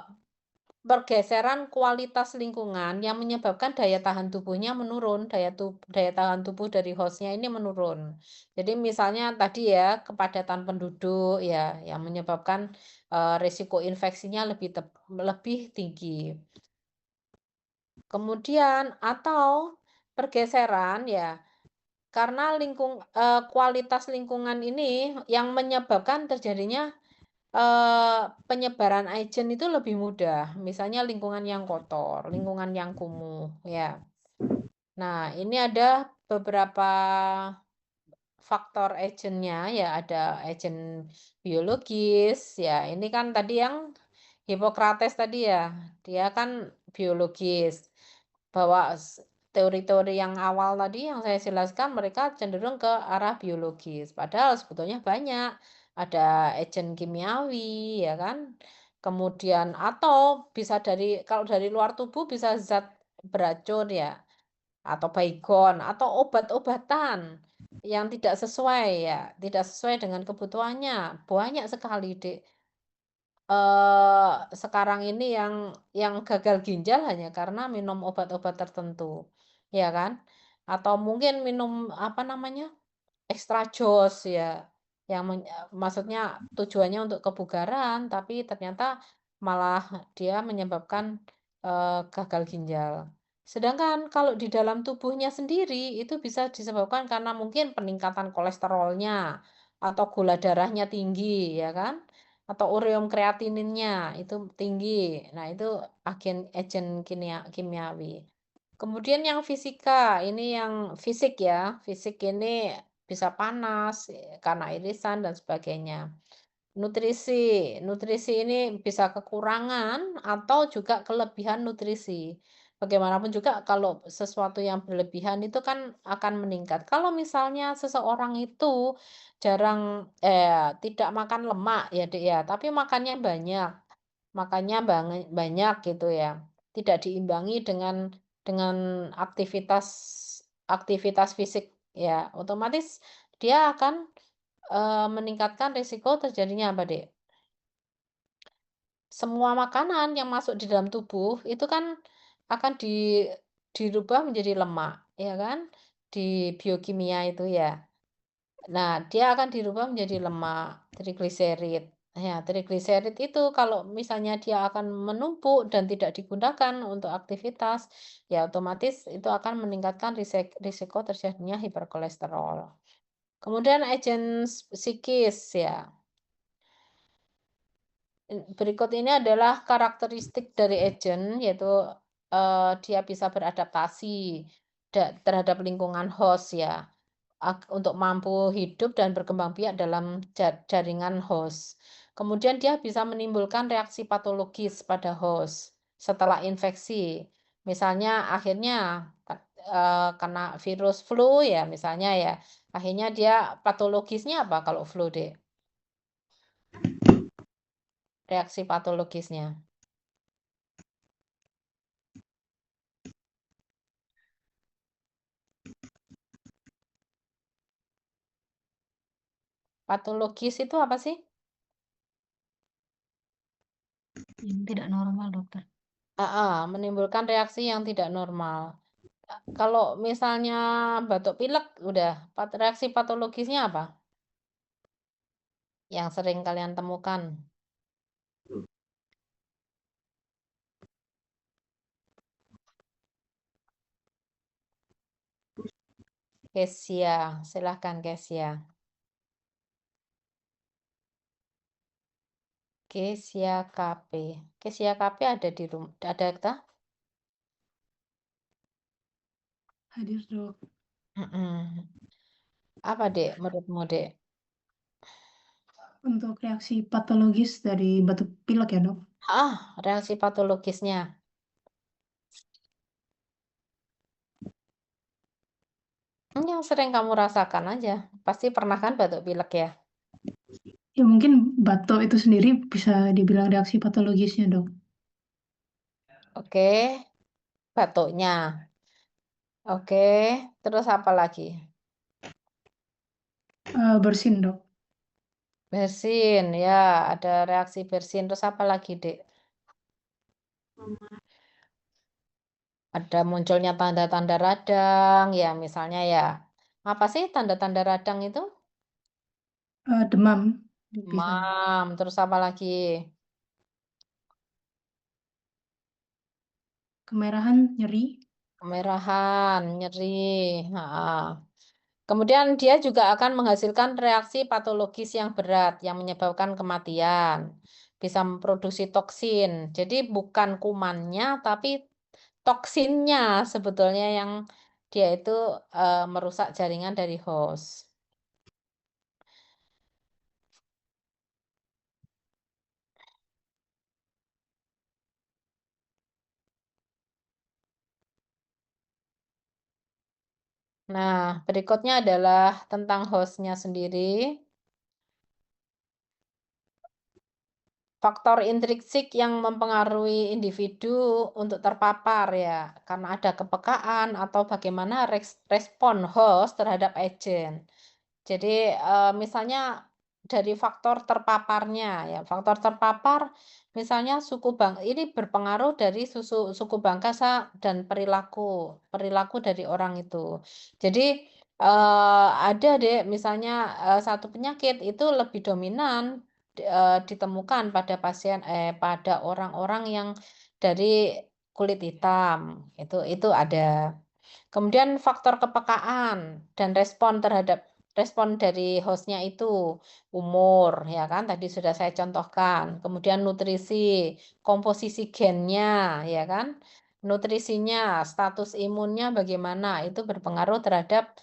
pergeseran kualitas lingkungan yang menyebabkan daya tahan tubuhnya menurun, daya tahan tubuh dari host-nya ini menurun. Jadi misalnya tadi ya, kepadatan penduduk ya, yang menyebabkan, risiko infeksinya lebih tinggi. Kemudian atau pergeseran ya, karena kualitas lingkungan ini yang menyebabkan terjadinya penyebaran agent itu lebih mudah, misalnya lingkungan yang kotor, lingkungan yang kumuh, ya. Nah, ini ada beberapa faktor agentnya, ya ada agent biologis, ya ini kan tadi yang Hippocrates tadi ya, dia kan biologis, bahwa teori-teori yang awal tadi yang saya jelaskan mereka cenderung ke arah biologis, padahal sebetulnya banyak. Ada agent kimiawi, ya kan? Kemudian atau bisa kalau dari luar tubuh bisa zat beracun ya, atau baygon, atau obat-obatan yang tidak sesuai ya, tidak sesuai dengan kebutuhannya. Banyak sekali, Dek. Sekarang ini yang gagal ginjal hanya karena minum obat-obat tertentu, ya kan? Atau mungkin minum apa namanya? Extra jos ya, maksudnya tujuannya untuk kebugaran, tapi ternyata malah dia menyebabkan, gagal ginjal. Sedangkan kalau di dalam tubuhnya sendiri, itu bisa disebabkan karena mungkin peningkatan kolesterolnya, atau gula darahnya tinggi, ya kan? Atau ureum kreatininnya itu tinggi. Nah, itu agen kimiawi. Kemudian yang fisika, ini yang fisik ya, fisik ini bisa panas, karena irisan dan sebagainya. Nutrisi ini bisa kekurangan atau juga kelebihan nutrisi. Bagaimanapun juga kalau sesuatu yang berlebihan itu kan akan meningkat. Kalau misalnya seseorang itu tidak makan lemak ya, Dek, ya, tapi makannya banyak. Makannya banyak gitu ya. Tidak diimbangi dengan aktivitas aktivitas fisik ya, otomatis dia akan, meningkatkan risiko terjadinya apa, Dek? Semua makanan yang masuk di dalam tubuh itu kan akan dirubah menjadi lemak, ya kan? Di biokimia itu ya. Nah, dia akan dirubah menjadi lemak, trigliserid. Ya, trigliserid itu kalau misalnya dia akan menumpuk dan tidak digunakan untuk aktivitas, ya otomatis itu akan meningkatkan risiko terjadinya hiperkolesterol. Kemudian agen psikis ya. Berikut ini adalah karakteristik dari agen, yaitu dia bisa beradaptasi terhadap lingkungan host ya. Untuk mampu hidup dan berkembang biak dalam jaringan host. Kemudian dia bisa menimbulkan reaksi patologis pada host setelah infeksi. Misalnya akhirnya kena virus flu ya misalnya ya. Akhirnya dia patologisnya apa kalau flu, Dek? Reaksi patologisnya. Patologis itu apa sih? Yang tidak normal, dokter. Menimbulkan reaksi yang tidak normal. Kalau misalnya batuk pilek, udah reaksi patologisnya apa? Yang sering kalian temukan. Kesia, silahkan Kesia. Kesia KP. Kesia KP ada di rumah. Ada kita? Hadir, Dok. Apa, Dek, menurutmu, Dek? Untuk reaksi patologis dari batuk pilek ya, Dok? Reaksi patologisnya. Yang sering kamu rasakan aja. Pasti pernah kan batuk pilek ya? Ya mungkin batuk itu sendiri bisa dibilang reaksi patologisnya, Dok. Oke, batuknya. Oke, terus apa lagi? Bersin, Dok. Bersin, ya, ada reaksi bersin. Terus apa lagi, Dek? Ada munculnya tanda-tanda radang, ya misalnya ya. Apa sih tanda-tanda radang itu? Demam bisa. Demam, terus apa lagi? Kemerahan, nyeri. Kemerahan, nyeri. Kemudian dia juga akan menghasilkan reaksi patologis yang berat yang menyebabkan kematian. Bisa memproduksi toksin. Jadi bukan kumannya, tapi toksinnya sebetulnya yang dia itu merusak jaringan dari host. Nah, berikutnya adalah tentang hostnya sendiri. Faktor intrinsik yang mempengaruhi individu untuk terpapar ya, karena ada kepekaan atau bagaimana respon host terhadap agen. Jadi misalnya dari faktor terpaparnya ya, faktor terpapar misalnya ini berpengaruh dari suku bangsa dan perilaku dari orang itu. Jadi ada deh misalnya satu penyakit itu lebih dominan ditemukan pada pada orang-orang yang dari kulit hitam. Itu ada. Kemudian faktor kepekaan dan respon dari hostnya itu umur, ya kan? Tadi sudah saya contohkan. Kemudian nutrisi, komposisi gennya, ya kan? Nutrisinya, status imunnya bagaimana? Itu berpengaruh terhadap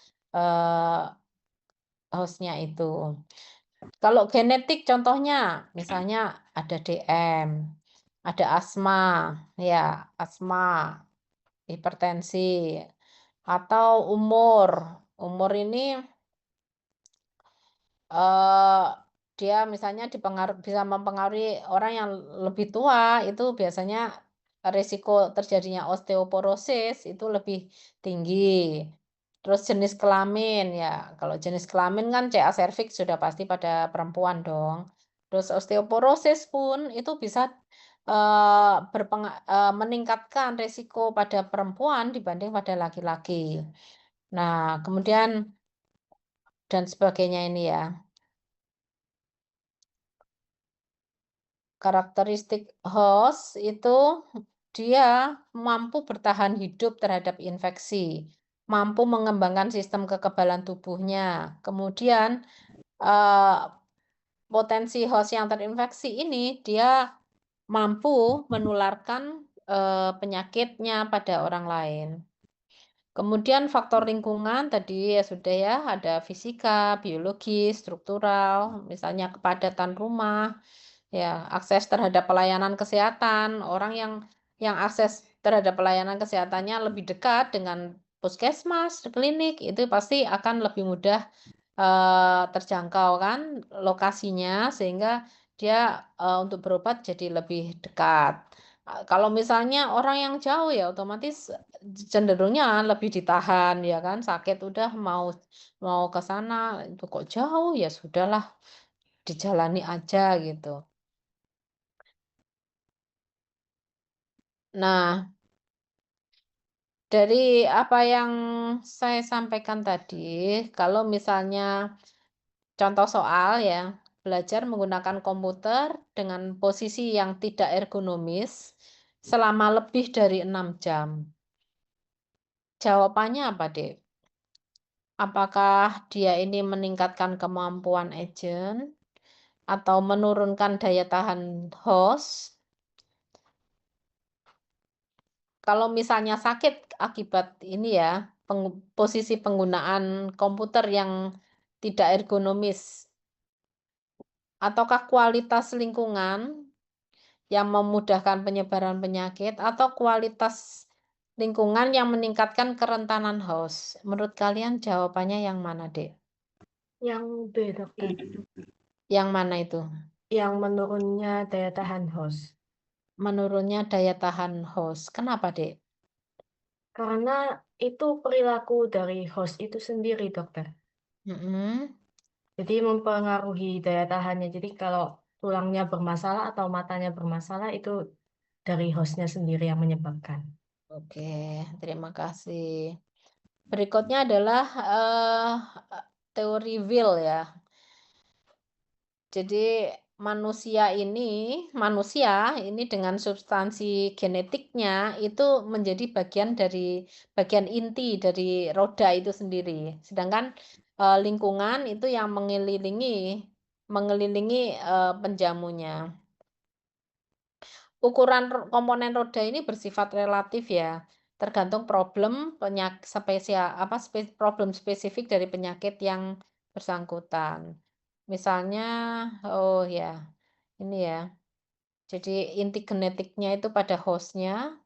hostnya itu. Kalau genetik contohnya, misalnya ada DM, ada asma, ya asma, hipertensi, atau umur. Umur ini dia misalnya bisa mempengaruhi orang yang lebih tua, itu biasanya risiko terjadinya osteoporosis itu lebih tinggi. Terus jenis kelamin ya, kalau jenis kelamin kan CA cervix sudah pasti pada perempuan dong. Terus osteoporosis pun itu bisa meningkatkan risiko pada perempuan dibanding pada laki-laki. Nah, kemudian dan sebagainya ini ya. Karakteristik host itu dia mampu bertahan hidup terhadap infeksi, mampu mengembangkan sistem kekebalan tubuhnya. Kemudian potensi host yang terinfeksi ini dia mampu menularkan penyakitnya pada orang lain. Kemudian faktor lingkungan tadi ya sudah ya, ada fisika, biologi, struktural, misalnya kepadatan rumah, ya akses terhadap pelayanan kesehatan, orang yang akses terhadap pelayanan kesehatannya lebih dekat dengan puskesmas, klinik, itu pasti akan lebih mudah terjangkau kan lokasinya, sehingga dia untuk berobat jadi lebih dekat. Kalau misalnya orang yang jauh ya otomatis cenderungnya lebih ditahan ya kan, sakit udah mau ke sana, itu kok jauh, ya sudahlah dijalani aja gitu. Nah, dari apa yang saya sampaikan tadi, kalau misalnya contoh soal ya, belajar menggunakan komputer dengan posisi yang tidak ergonomis selama lebih dari 6 jam. Jawabannya apa, Dek? Apakah dia ini meningkatkan kemampuan agent atau menurunkan daya tahan host? Kalau misalnya sakit akibat ini ya, posisi penggunaan komputer yang tidak ergonomis, ataukah kualitas lingkungan yang memudahkan penyebaran penyakit, atau kualitas lingkungan yang meningkatkan kerentanan host? Menurut kalian jawabannya yang mana, Dek? Yang B, dokter. Yang mana itu? Yang menurunnya daya tahan host. Menurunnya daya tahan host. Kenapa, Dek? Karena itu perilaku dari host itu sendiri, dokter. Mm-mm. Jadi mempengaruhi daya tahannya. Jadi kalau tulangnya bermasalah atau matanya bermasalah, itu dari hostnya sendiri yang menyebabkan. Oke, terima kasih. Berikutnya adalah teori Will ya. Jadi manusia ini dengan substansi genetiknya itu menjadi bagian inti dari roda itu sendiri. Sedangkan lingkungan itu yang mengelilingi penjamunya. Ukuran komponen roda ini bersifat relatif ya, tergantung problem problem spesifik dari penyakit yang bersangkutan. Misalnya, oh ya, ini ya. Jadi inti genetiknya itu pada hostnya,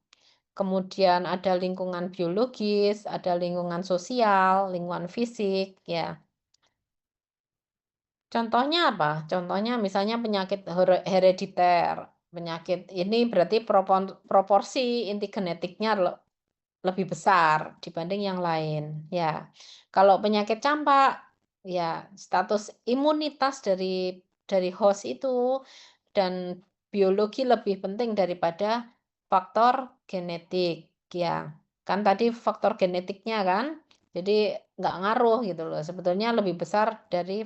kemudian ada lingkungan biologis, ada lingkungan sosial, lingkungan fisik, ya. Contohnya apa? Contohnya misalnya penyakit herediter. Penyakit ini berarti proporsi inti genetiknya lebih besar dibanding yang lain. Ya, kalau penyakit campak, ya status imunitas dari host itu dan biologi lebih penting daripada faktor genetik. Ya, kan tadi faktor genetiknya kan, jadi nggak ngaruh gitu loh. Sebetulnya lebih besar dari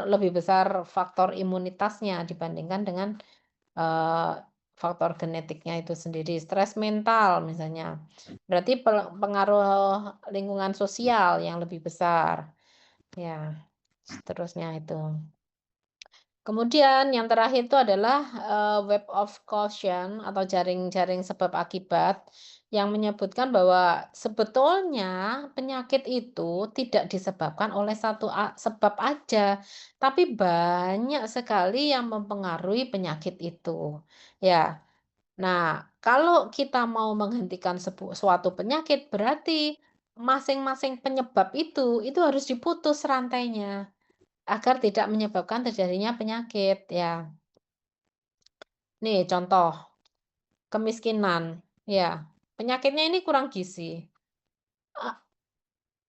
lebih besar faktor imunitasnya dibandingkan dengan faktor genetiknya itu sendiri. Stres mental misalnya, berarti pengaruh lingkungan sosial yang lebih besar. Ya, seterusnya itu. Kemudian yang terakhir itu adalah web of caution atau jaring-jaring sebab akibat yang menyebutkan bahwa sebetulnya penyakit itu tidak disebabkan oleh satu sebab aja, tapi banyak sekali yang mempengaruhi penyakit itu. Ya. Nah, kalau kita mau menghentikan suatu penyakit berarti masing-masing penyebab itu harus diputus rantainya. Agar tidak menyebabkan terjadinya penyakit, ya. Nih contoh, kemiskinan, ya. Penyakitnya ini kurang gizi.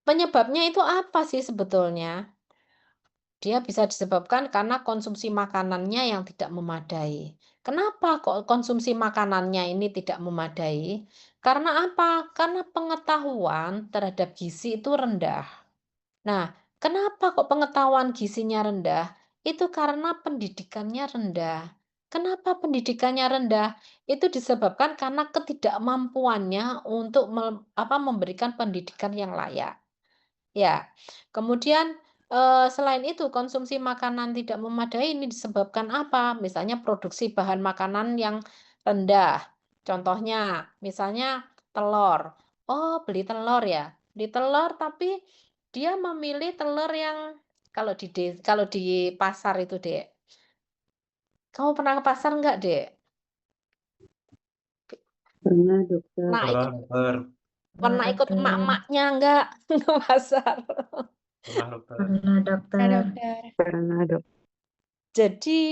Penyebabnya itu apa sih sebetulnya? Dia bisa disebabkan karena konsumsi makanannya yang tidak memadai. Kenapa kok konsumsi makanannya ini tidak memadai? Karena apa? Karena pengetahuan terhadap gizi itu rendah. Nah, kenapa kok pengetahuan gizinya rendah? Itu karena pendidikannya rendah. Kenapa pendidikannya rendah? Itu disebabkan karena ketidakmampuannya untuk memberikan pendidikan yang layak. Ya, kemudian selain itu konsumsi makanan tidak memadai ini disebabkan apa? Misalnya produksi bahan makanan yang rendah. Contohnya, misalnya telur. Oh, beli telur ya. Beli telur tapi dia memilih telur yang kalau di pasar itu, Dek. Kamu pernah ke pasar enggak, Dek? Pernah, dokter. Nah, Pernah, dokter. pernah ikut emak-emaknya enggak ke pasar? Pernah, dokter. Pernah, dokter. Ya, dokter. Pernah, dok. Jadi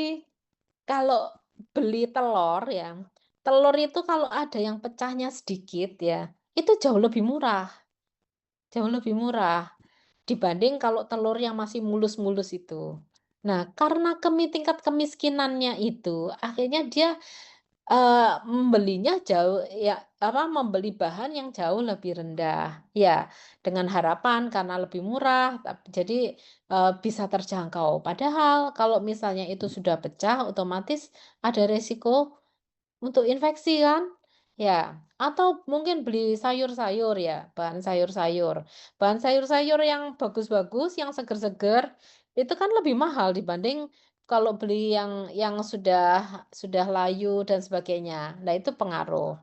kalau beli telur ya, telur itu kalau ada yang pecahnya sedikit ya, itu jauh lebih murah dibanding kalau telur yang masih mulus-mulus itu. Nah, karena tingkat kemiskinannya itu, akhirnya dia membelinya membeli bahan yang jauh lebih rendah. Ya, dengan harapan karena lebih murah, jadi, bisa terjangkau. Padahal kalau misalnya itu sudah pecah, otomatis ada resiko untuk infeksi kan? Ya, atau mungkin beli sayur-sayur ya, bahan sayur-sayur. Bahan sayur-sayur yang bagus-bagus, yang seger-seger, itu kan lebih mahal dibanding kalau beli yang sudah layu dan sebagainya. Nah, itu pengaruh.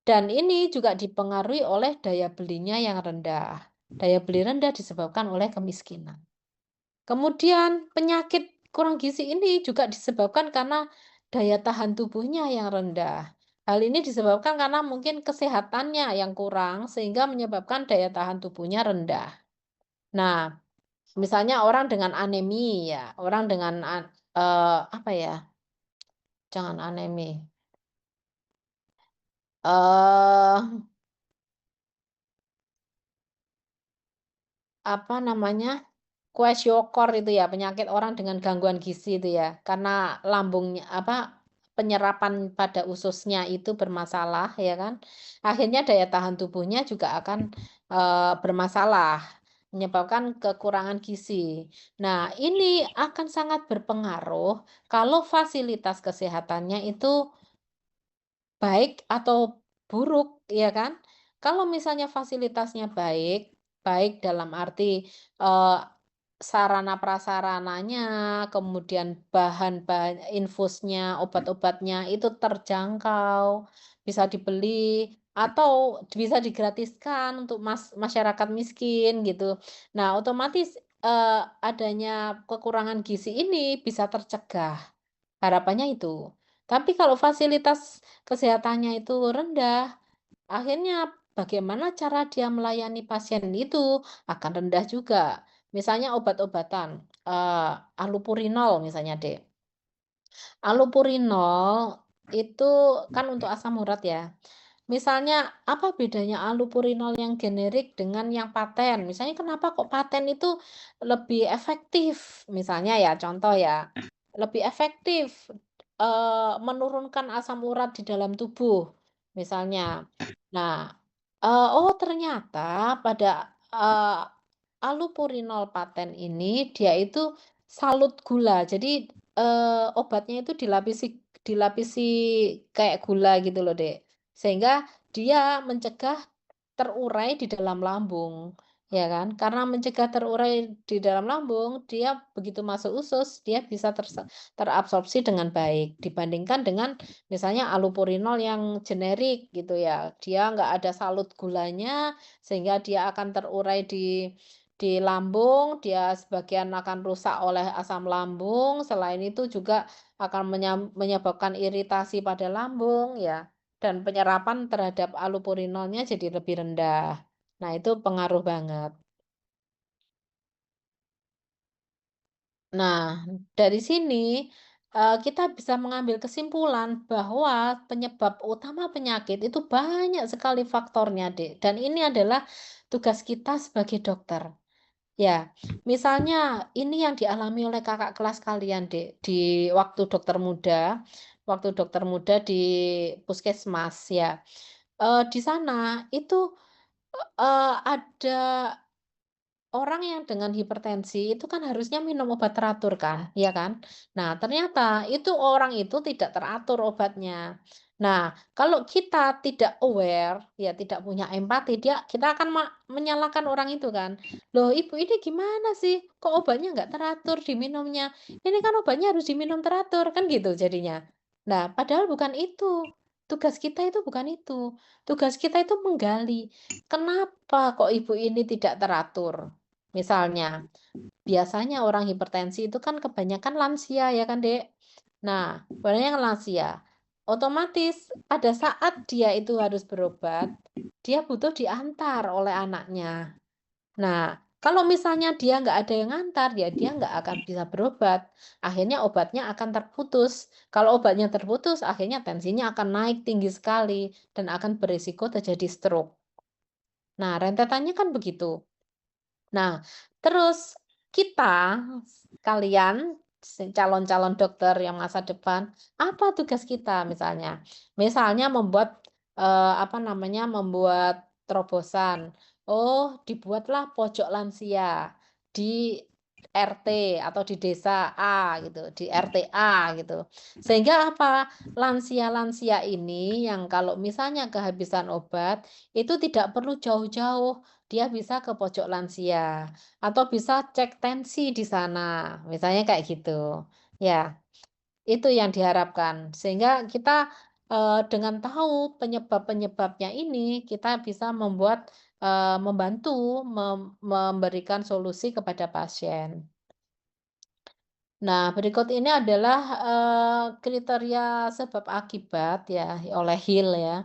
Dan ini juga dipengaruhi oleh daya belinya yang rendah. Daya beli rendah disebabkan oleh kemiskinan. Kemudian penyakit kurang gizi ini juga disebabkan karena daya tahan tubuhnya yang rendah. Hal ini disebabkan karena mungkin kesehatannya yang kurang sehingga menyebabkan daya tahan tubuhnya rendah. Nah, misalnya orang dengan anemi ya, orang dengan apa ya? Jangan anemi. Apa namanya? Kwashiorkor itu ya, penyakit orang dengan gangguan gizi itu ya. Karena lambungnya penyerapan pada ususnya itu bermasalah ya kan. Akhirnya daya tahan tubuhnya juga akan bermasalah, menyebabkan kekurangan gizi. Nah, ini akan sangat berpengaruh kalau fasilitas kesehatannya itu baik atau buruk, ya kan? Kalau misalnya fasilitasnya baik, baik dalam arti sarana prasarananya, kemudian bahan-bahan infusnya, obat-obatnya itu terjangkau, bisa dibeli atau bisa digratiskan untuk masyarakat miskin gitu. Nah, otomatis adanya kekurangan gizi ini bisa tercegah. Harapannya itu. Tapi kalau fasilitas kesehatannya itu rendah, akhirnya bagaimana cara dia melayani pasien itu akan rendah juga. Misalnya obat-obatan, allopurinol misalnya, Dek. Allopurinol itu kan untuk asam urat ya. Misalnya apa bedanya allopurinol yang generik dengan yang paten? Misalnya kenapa kok paten itu lebih efektif? Misalnya ya, contoh ya, lebih efektif menurunkan asam urat di dalam tubuh, misalnya. Nah, oh ternyata pada allopurinol paten ini dia itu salut gula. Jadi obatnya itu dilapisi kayak gula gitu loh, Dek. Sehingga dia mencegah terurai di dalam lambung, ya kan? Karena mencegah terurai di dalam lambung, dia begitu masuk usus, dia bisa terabsorpsi dengan baik dibandingkan dengan misalnya allopurinol yang generik gitu ya. Dia nggak ada salut gulanya sehingga dia akan terurai di lambung, dia sebagian akan rusak oleh asam lambung, selain itu juga akan menyebabkan iritasi pada lambung ya. Dan penyerapan terhadap allopurinolnya jadi lebih rendah. Nah, itu pengaruh banget. Nah, dari sini kita bisa mengambil kesimpulan bahwa penyebab utama penyakit itu banyak sekali faktornya, Dek. Dan ini adalah tugas kita sebagai dokter. Ya, misalnya ini yang dialami oleh kakak kelas kalian, Dek, di waktu dokter muda di puskesmas ya. Di sana itu, ada orang yang dengan hipertensi itu kan harusnya minum obat teratur kan, ya kan? Nah, ternyata itu orang itu tidak teratur obatnya. Nah, kalau kita tidak aware, ya tidak punya empati, kita akan menyalahkan orang itu kan. Loh, ibu ini gimana sih? Kok obatnya nggak teratur diminumnya? Ini kan obatnya harus diminum teratur, kan gitu jadinya. Nah, padahal bukan itu. Tugas kita itu bukan itu. Tugas kita itu menggali, kenapa kok ibu ini tidak teratur? Misalnya, biasanya orang hipertensi itu kan kebanyakan lansia ya kan, Dek? Nah, kebanyakan lansia. Otomatis pada saat dia itu harus berobat, dia butuh diantar oleh anaknya. Nah, Kalau misalnya dia nggak ada yang ngantar, ya dia nggak akan bisa berobat. Akhirnya obatnya akan terputus. Kalau obatnya terputus, akhirnya tensinya akan naik tinggi sekali dan akan berisiko terjadi stroke. Nah, rentetannya kan begitu. Nah, terus kita, kalian, calon-calon dokter yang masa depan, apa tugas kita misalnya? Misalnya membuat, membuat terobosan. Oh, dibuatlah pojok lansia di RT atau di desa A gitu, di RT A gitu. Sehingga apa? Lansia-lansia ini yang kalau misalnya kehabisan obat, itu tidak perlu jauh-jauh, dia bisa ke pojok lansia atau bisa cek tensi di sana, misalnya kayak gitu. Ya, itu yang diharapkan. Sehingga kita dengan tahu penyebab-penyebabnya ini, kita bisa membantu memberikan solusi kepada pasien. Nah, berikut ini adalah kriteria sebab akibat ya oleh Hill ya.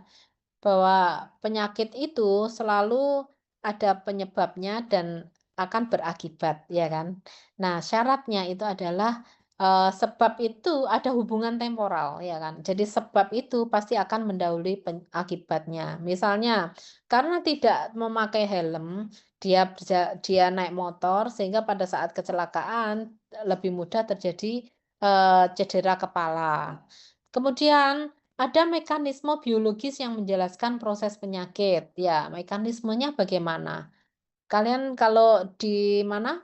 Bahwa penyakit itu selalu ada penyebabnya dan akan berakibat, ya kan? Nah, syaratnya itu adalah, sebab itu ada hubungan temporal, ya kan? Jadi sebab itu pasti akan mendahului akibatnya. Misalnya, karena tidak memakai helm, dia naik motor sehingga pada saat kecelakaan lebih mudah terjadi, cedera kepala. Kemudian ada mekanisme biologis yang menjelaskan proses penyakit. Ya, mekanismenya bagaimana? Kalian kalau di mana?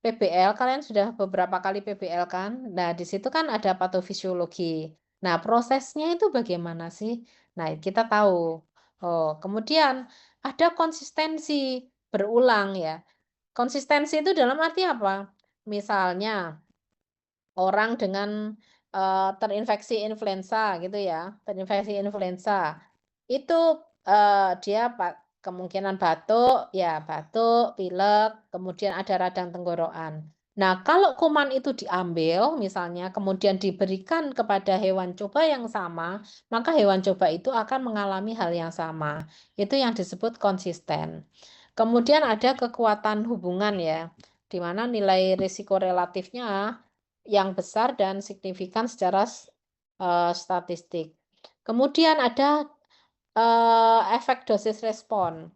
PBL, kalian sudah beberapa kali PBL kan? Nah, di situ kan ada patofisiologi. Nah, prosesnya itu bagaimana sih? Nah, kita tahu. Oh, kemudian ada konsistensi berulang ya. Konsistensi itu dalam arti apa? Misalnya orang dengan, terinfeksi influenza gitu ya, terinfeksi influenza. Itu, dia kemungkinan batuk, ya batuk, pilek, kemudian ada radang tenggorokan. Nah, kalau kuman itu diambil misalnya, kemudian diberikan kepada hewan coba yang sama, maka hewan coba itu akan mengalami hal yang sama. Itu yang disebut konsisten. Kemudian ada kekuatan hubungan ya, di mana nilai risiko relatifnya yang besar dan signifikan secara statistik. Kemudian ada efek dosis respon.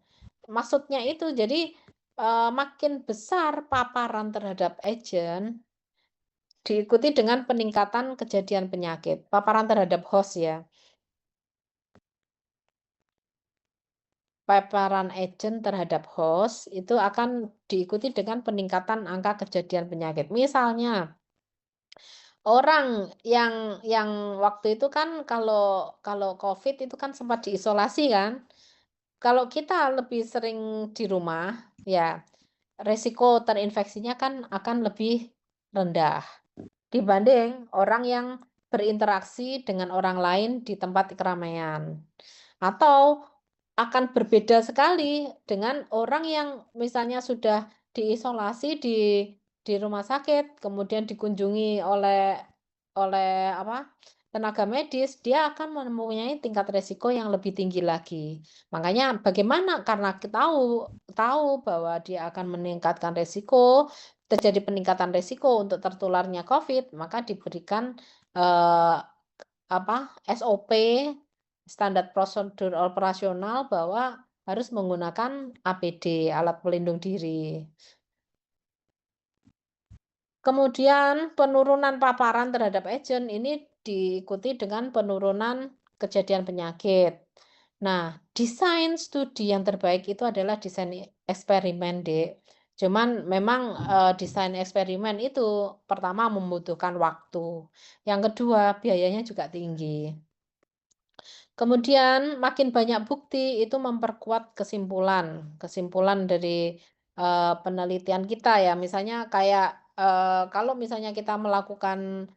Maksudnya itu jadi makin besar paparan terhadap agen diikuti dengan peningkatan kejadian penyakit. Paparan terhadap host ya. Paparan agen terhadap host itu akan diikuti dengan peningkatan angka kejadian penyakit. Misalnya orang yang waktu itu kan kalau Covid itu kan sempat diisolasi kan. Kalau kita lebih sering di rumah, ya resiko terinfeksinya kan akan lebih rendah dibanding orang yang berinteraksi dengan orang lain di tempat keramaian. Atau akan berbeda sekali dengan orang yang misalnya sudah diisolasi di rumah sakit, kemudian dikunjungi oleh tenaga medis, dia akan mempunyai tingkat resiko yang lebih tinggi lagi. Makanya bagaimana karena kita tahu bahwa dia akan meningkatkan resiko, terjadi peningkatan resiko untuk tertularnya COVID, maka diberikan SOP, standar prosedur operasional bahwa harus menggunakan APD, alat pelindung diri. Kemudian penurunan paparan terhadap agen ini diikuti dengan penurunan kejadian penyakit. Nah, desain studi yang terbaik itu adalah desain eksperimen, Dek. Cuman memang desain eksperimen itu pertama membutuhkan waktu. Yang kedua, biayanya juga tinggi. Kemudian makin banyak bukti itu memperkuat kesimpulan dari penelitian kita ya. Misalnya kayak kalau misalnya kita melakukan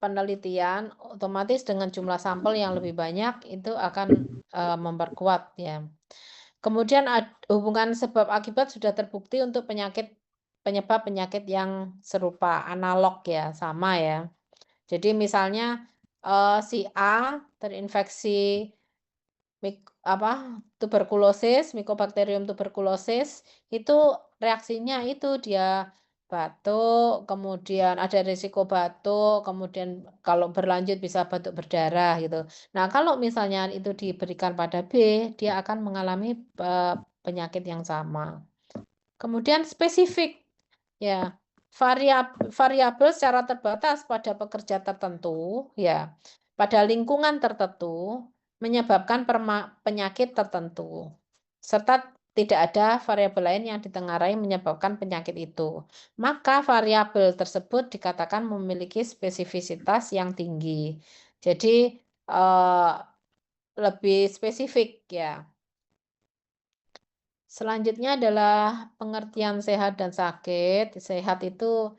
penelitian, otomatis dengan jumlah sampel yang lebih banyak itu akan memperkuat ya. Kemudian hubungan sebab akibat sudah terbukti untuk penyebab penyakit yang serupa, analog ya, sama ya. Jadi misalnya si A terinfeksi tuberkulosis, Mycobacterium tuberculosis itu reaksinya itu dia batuk, kemudian ada risiko batuk, kemudian kalau berlanjut bisa batuk berdarah gitu. Nah, kalau misalnya itu diberikan pada B, dia akan mengalami penyakit yang sama. Kemudian spesifik, ya variabel secara terbatas pada pekerja tertentu, ya pada lingkungan tertentu menyebabkan penyakit tertentu, serta tidak ada variabel lain yang ditengarai menyebabkan penyakit itu. Maka variabel tersebut dikatakan memiliki spesifisitas yang tinggi. Jadi lebih spesifik ya. Selanjutnya adalah pengertian sehat dan sakit. Sehat itu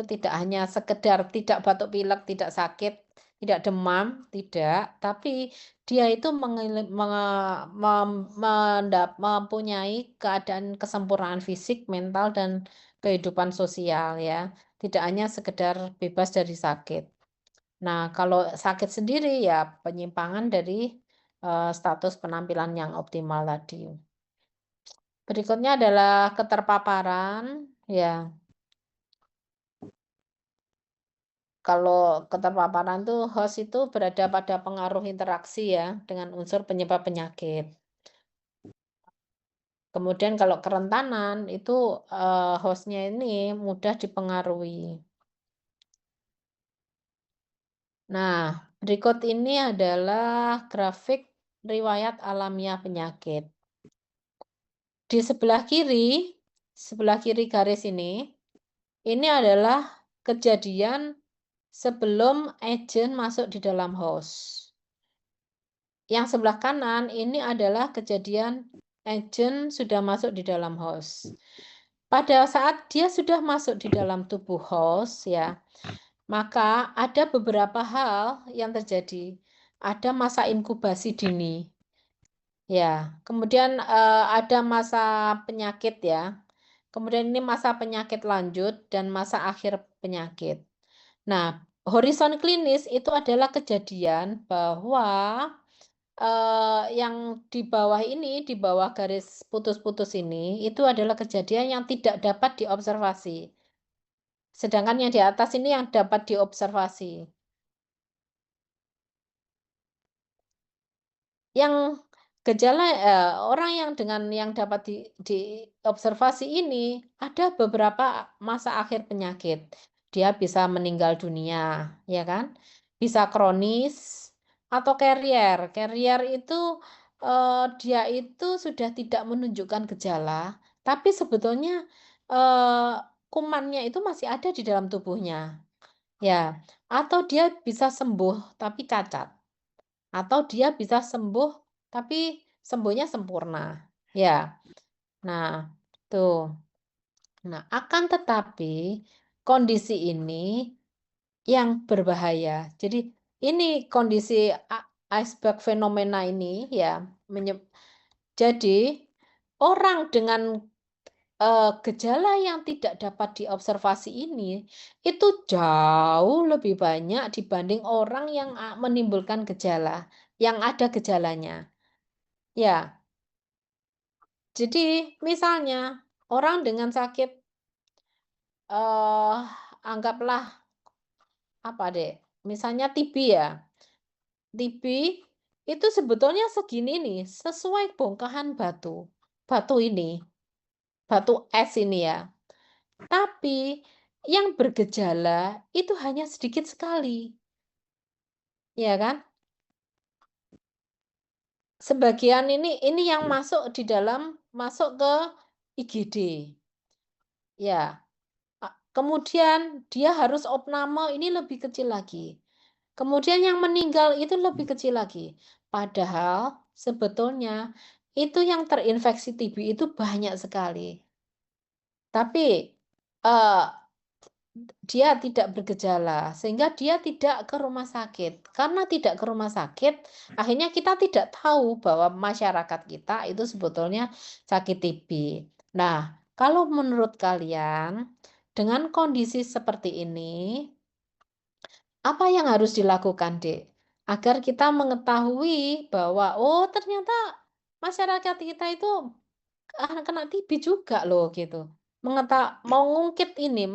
tidak hanya sekedar tidak batuk pilek, tidak sakit, tidak demam, tidak, tapi dia itu mempunyai keadaan kesempurnaan fisik, mental, dan kehidupan sosial ya. Tidak hanya sekedar bebas dari sakit. Nah, kalau sakit sendiri ya penyimpangan dari status penampilan yang optimal tadi. Berikutnya adalah keterpaparan, ya. Kalau keterpaparan tuh host itu berada pada pengaruh interaksi ya dengan unsur penyebab penyakit. Kemudian kalau kerentanan itu hostnya ini mudah dipengaruhi. Nah, berikut ini adalah grafik riwayat alamiah penyakit. Di sebelah kiri garis ini adalah kejadian sebelum agen masuk di dalam host. Yang sebelah kanan ini adalah kejadian agen sudah masuk di dalam host. Pada saat dia sudah masuk di dalam tubuh host ya, maka ada beberapa hal yang terjadi. Ada masa inkubasi dini. Ya, kemudian ada masa penyakit ya. Kemudian ini masa penyakit lanjut dan masa akhir penyakit. Nah, horizon klinis itu adalah kejadian bahwa yang di bawah ini, di bawah garis putus-putus ini, itu adalah kejadian yang tidak dapat diobservasi. Sedangkan yang di atas ini yang dapat diobservasi. Yang gejala orang yang dengan yang dapat diobservasi ini ada beberapa masa akhir penyakit. Dia bisa meninggal dunia, ya kan? Bisa kronis atau carrier. Carrier itu dia itu sudah tidak menunjukkan gejala, tapi sebetulnya kumannya itu masih ada di dalam tubuhnya. Ya, atau dia bisa sembuh tapi cacat. Atau dia bisa sembuh tapi sembuhnya sempurna. Ya. Nah, tuh. Nah, akan tetapi kondisi ini yang berbahaya. Jadi ini kondisi iceberg fenomena ini ya. Jadi orang dengan gejala yang tidak dapat diobservasi ini itu jauh lebih banyak dibanding orang yang menimbulkan gejala, yang ada gejalanya. Ya. Jadi misalnya orang dengan sakit anggaplah apa deh? Misalnya TB ya. TB itu sebetulnya segini nih, sesuai bongkahan batu. Batu ini. Batu es ini ya. Tapi yang bergejala itu hanya sedikit sekali. Ya kan? Sebagian ini yang masuk ke IGD. Ya. Kemudian dia harus opname ini lebih kecil lagi. Kemudian yang meninggal itu lebih kecil lagi. Padahal sebetulnya itu yang terinfeksi TB itu banyak sekali. Tapi dia tidak bergejala, sehingga dia tidak ke rumah sakit. Karena tidak ke rumah sakit, akhirnya kita tidak tahu bahwa masyarakat kita itu sebetulnya sakit TB. Nah, kalau menurut kalian, dengan kondisi seperti ini, apa yang harus dilakukan, Dek? agar kita mengetahui bahwa oh ternyata masyarakat kita itu kena TB juga loh gitu. Mengungkit ini,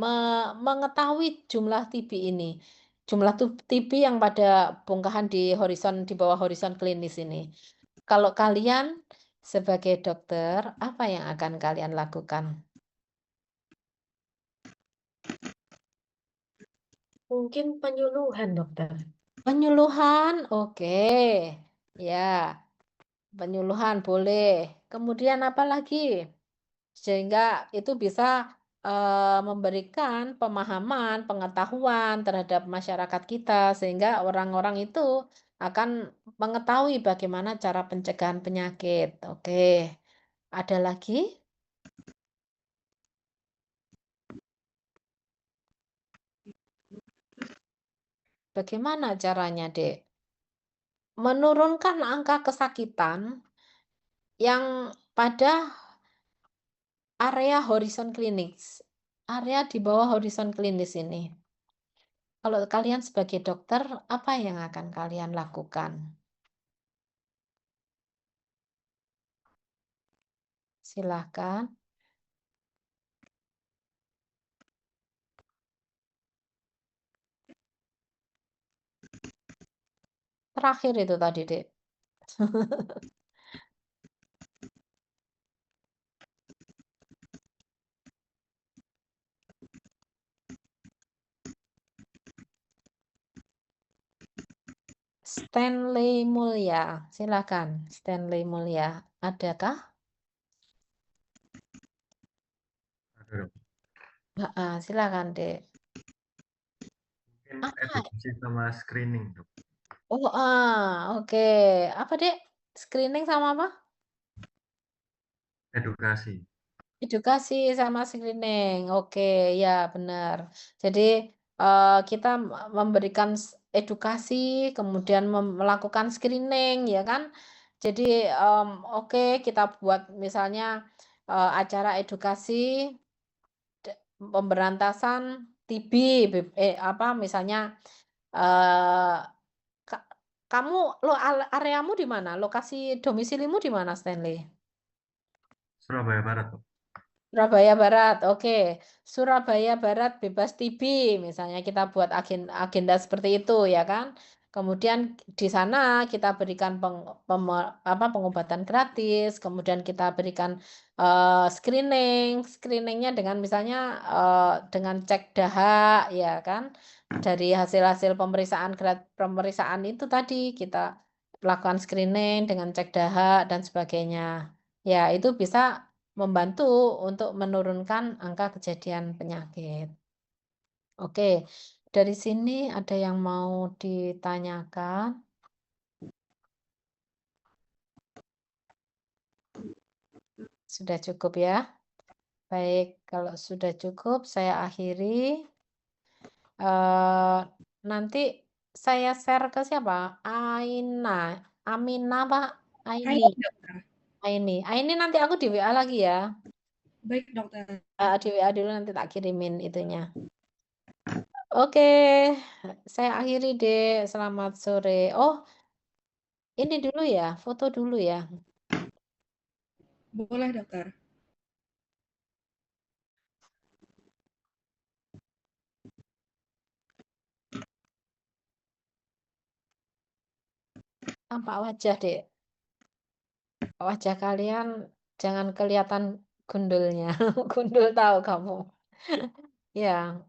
mengetahui jumlah TB ini, jumlah TB yang pada bongkahan di bawah horizon klinis ini. Kalau kalian sebagai dokter, apa yang akan kalian lakukan? Mungkin penyuluhan, dokter. Penyuluhan, oke. Ya, penyuluhan boleh. Kemudian apa lagi? Sehingga itu bisa memberikan pemahaman, pengetahuan terhadap masyarakat kita, sehingga orang-orang itu akan mengetahui bagaimana cara pencegahan penyakit. Oke, ada lagi? Bagaimana caranya, Dek? Menurunkan angka kesakitan yang pada area horizon klinis, area di bawah horizon klinis ini. Kalau kalian sebagai dokter, apa yang akan kalian lakukan? Silahkan. Terakhir itu tadi, Dek. Stanley Mulya, silakan. Stanley Mulya, adakah? Ada, Dok. Silakan, Dek. Mungkin Apa? edukasi sama screening, Dok. Oh, oke. Apa, Dek? Screening sama apa? Edukasi. Edukasi sama screening. Oke, ya benar. Jadi kita memberikan edukasi, kemudian melakukan screening, ya kan? Jadi oke kita buat misalnya acara edukasi pemberantasan TB, apa misalnya eh, ka- kamu areamu di mana? Lokasi domisilimu di mana, Stanley? Surabaya Barat, Dok. Surabaya Barat, oke. Surabaya Barat bebas TB, misalnya kita buat agenda seperti itu ya kan. Kemudian di sana kita berikan pengobatan gratis, kemudian kita berikan screeningnya dengan misalnya dengan cek dahak ya kan. Dari hasil-hasil pemeriksaan itu tadi kita lakukan screening dengan cek dahak dan sebagainya. Ya, itu bisa membantu untuk menurunkan angka kejadian penyakit. Oke, dari sini ada yang mau ditanyakan? Sudah cukup ya? Baik, kalau sudah cukup saya akhiri. Nanti saya share ke siapa? Amina, Pak? Hai, Aini. dokter. Aini nanti aku di WA lagi ya. Baik, dokter. Di WA dulu nanti tak kirimin itunya. Oke, saya akhiri deh. Selamat sore. Oh, ini dulu ya, foto dulu ya. Boleh, dokter. Tampak wajah, Dek. Wajah kalian jangan kelihatan gundulnya. Gundul tahu kamu. Ya.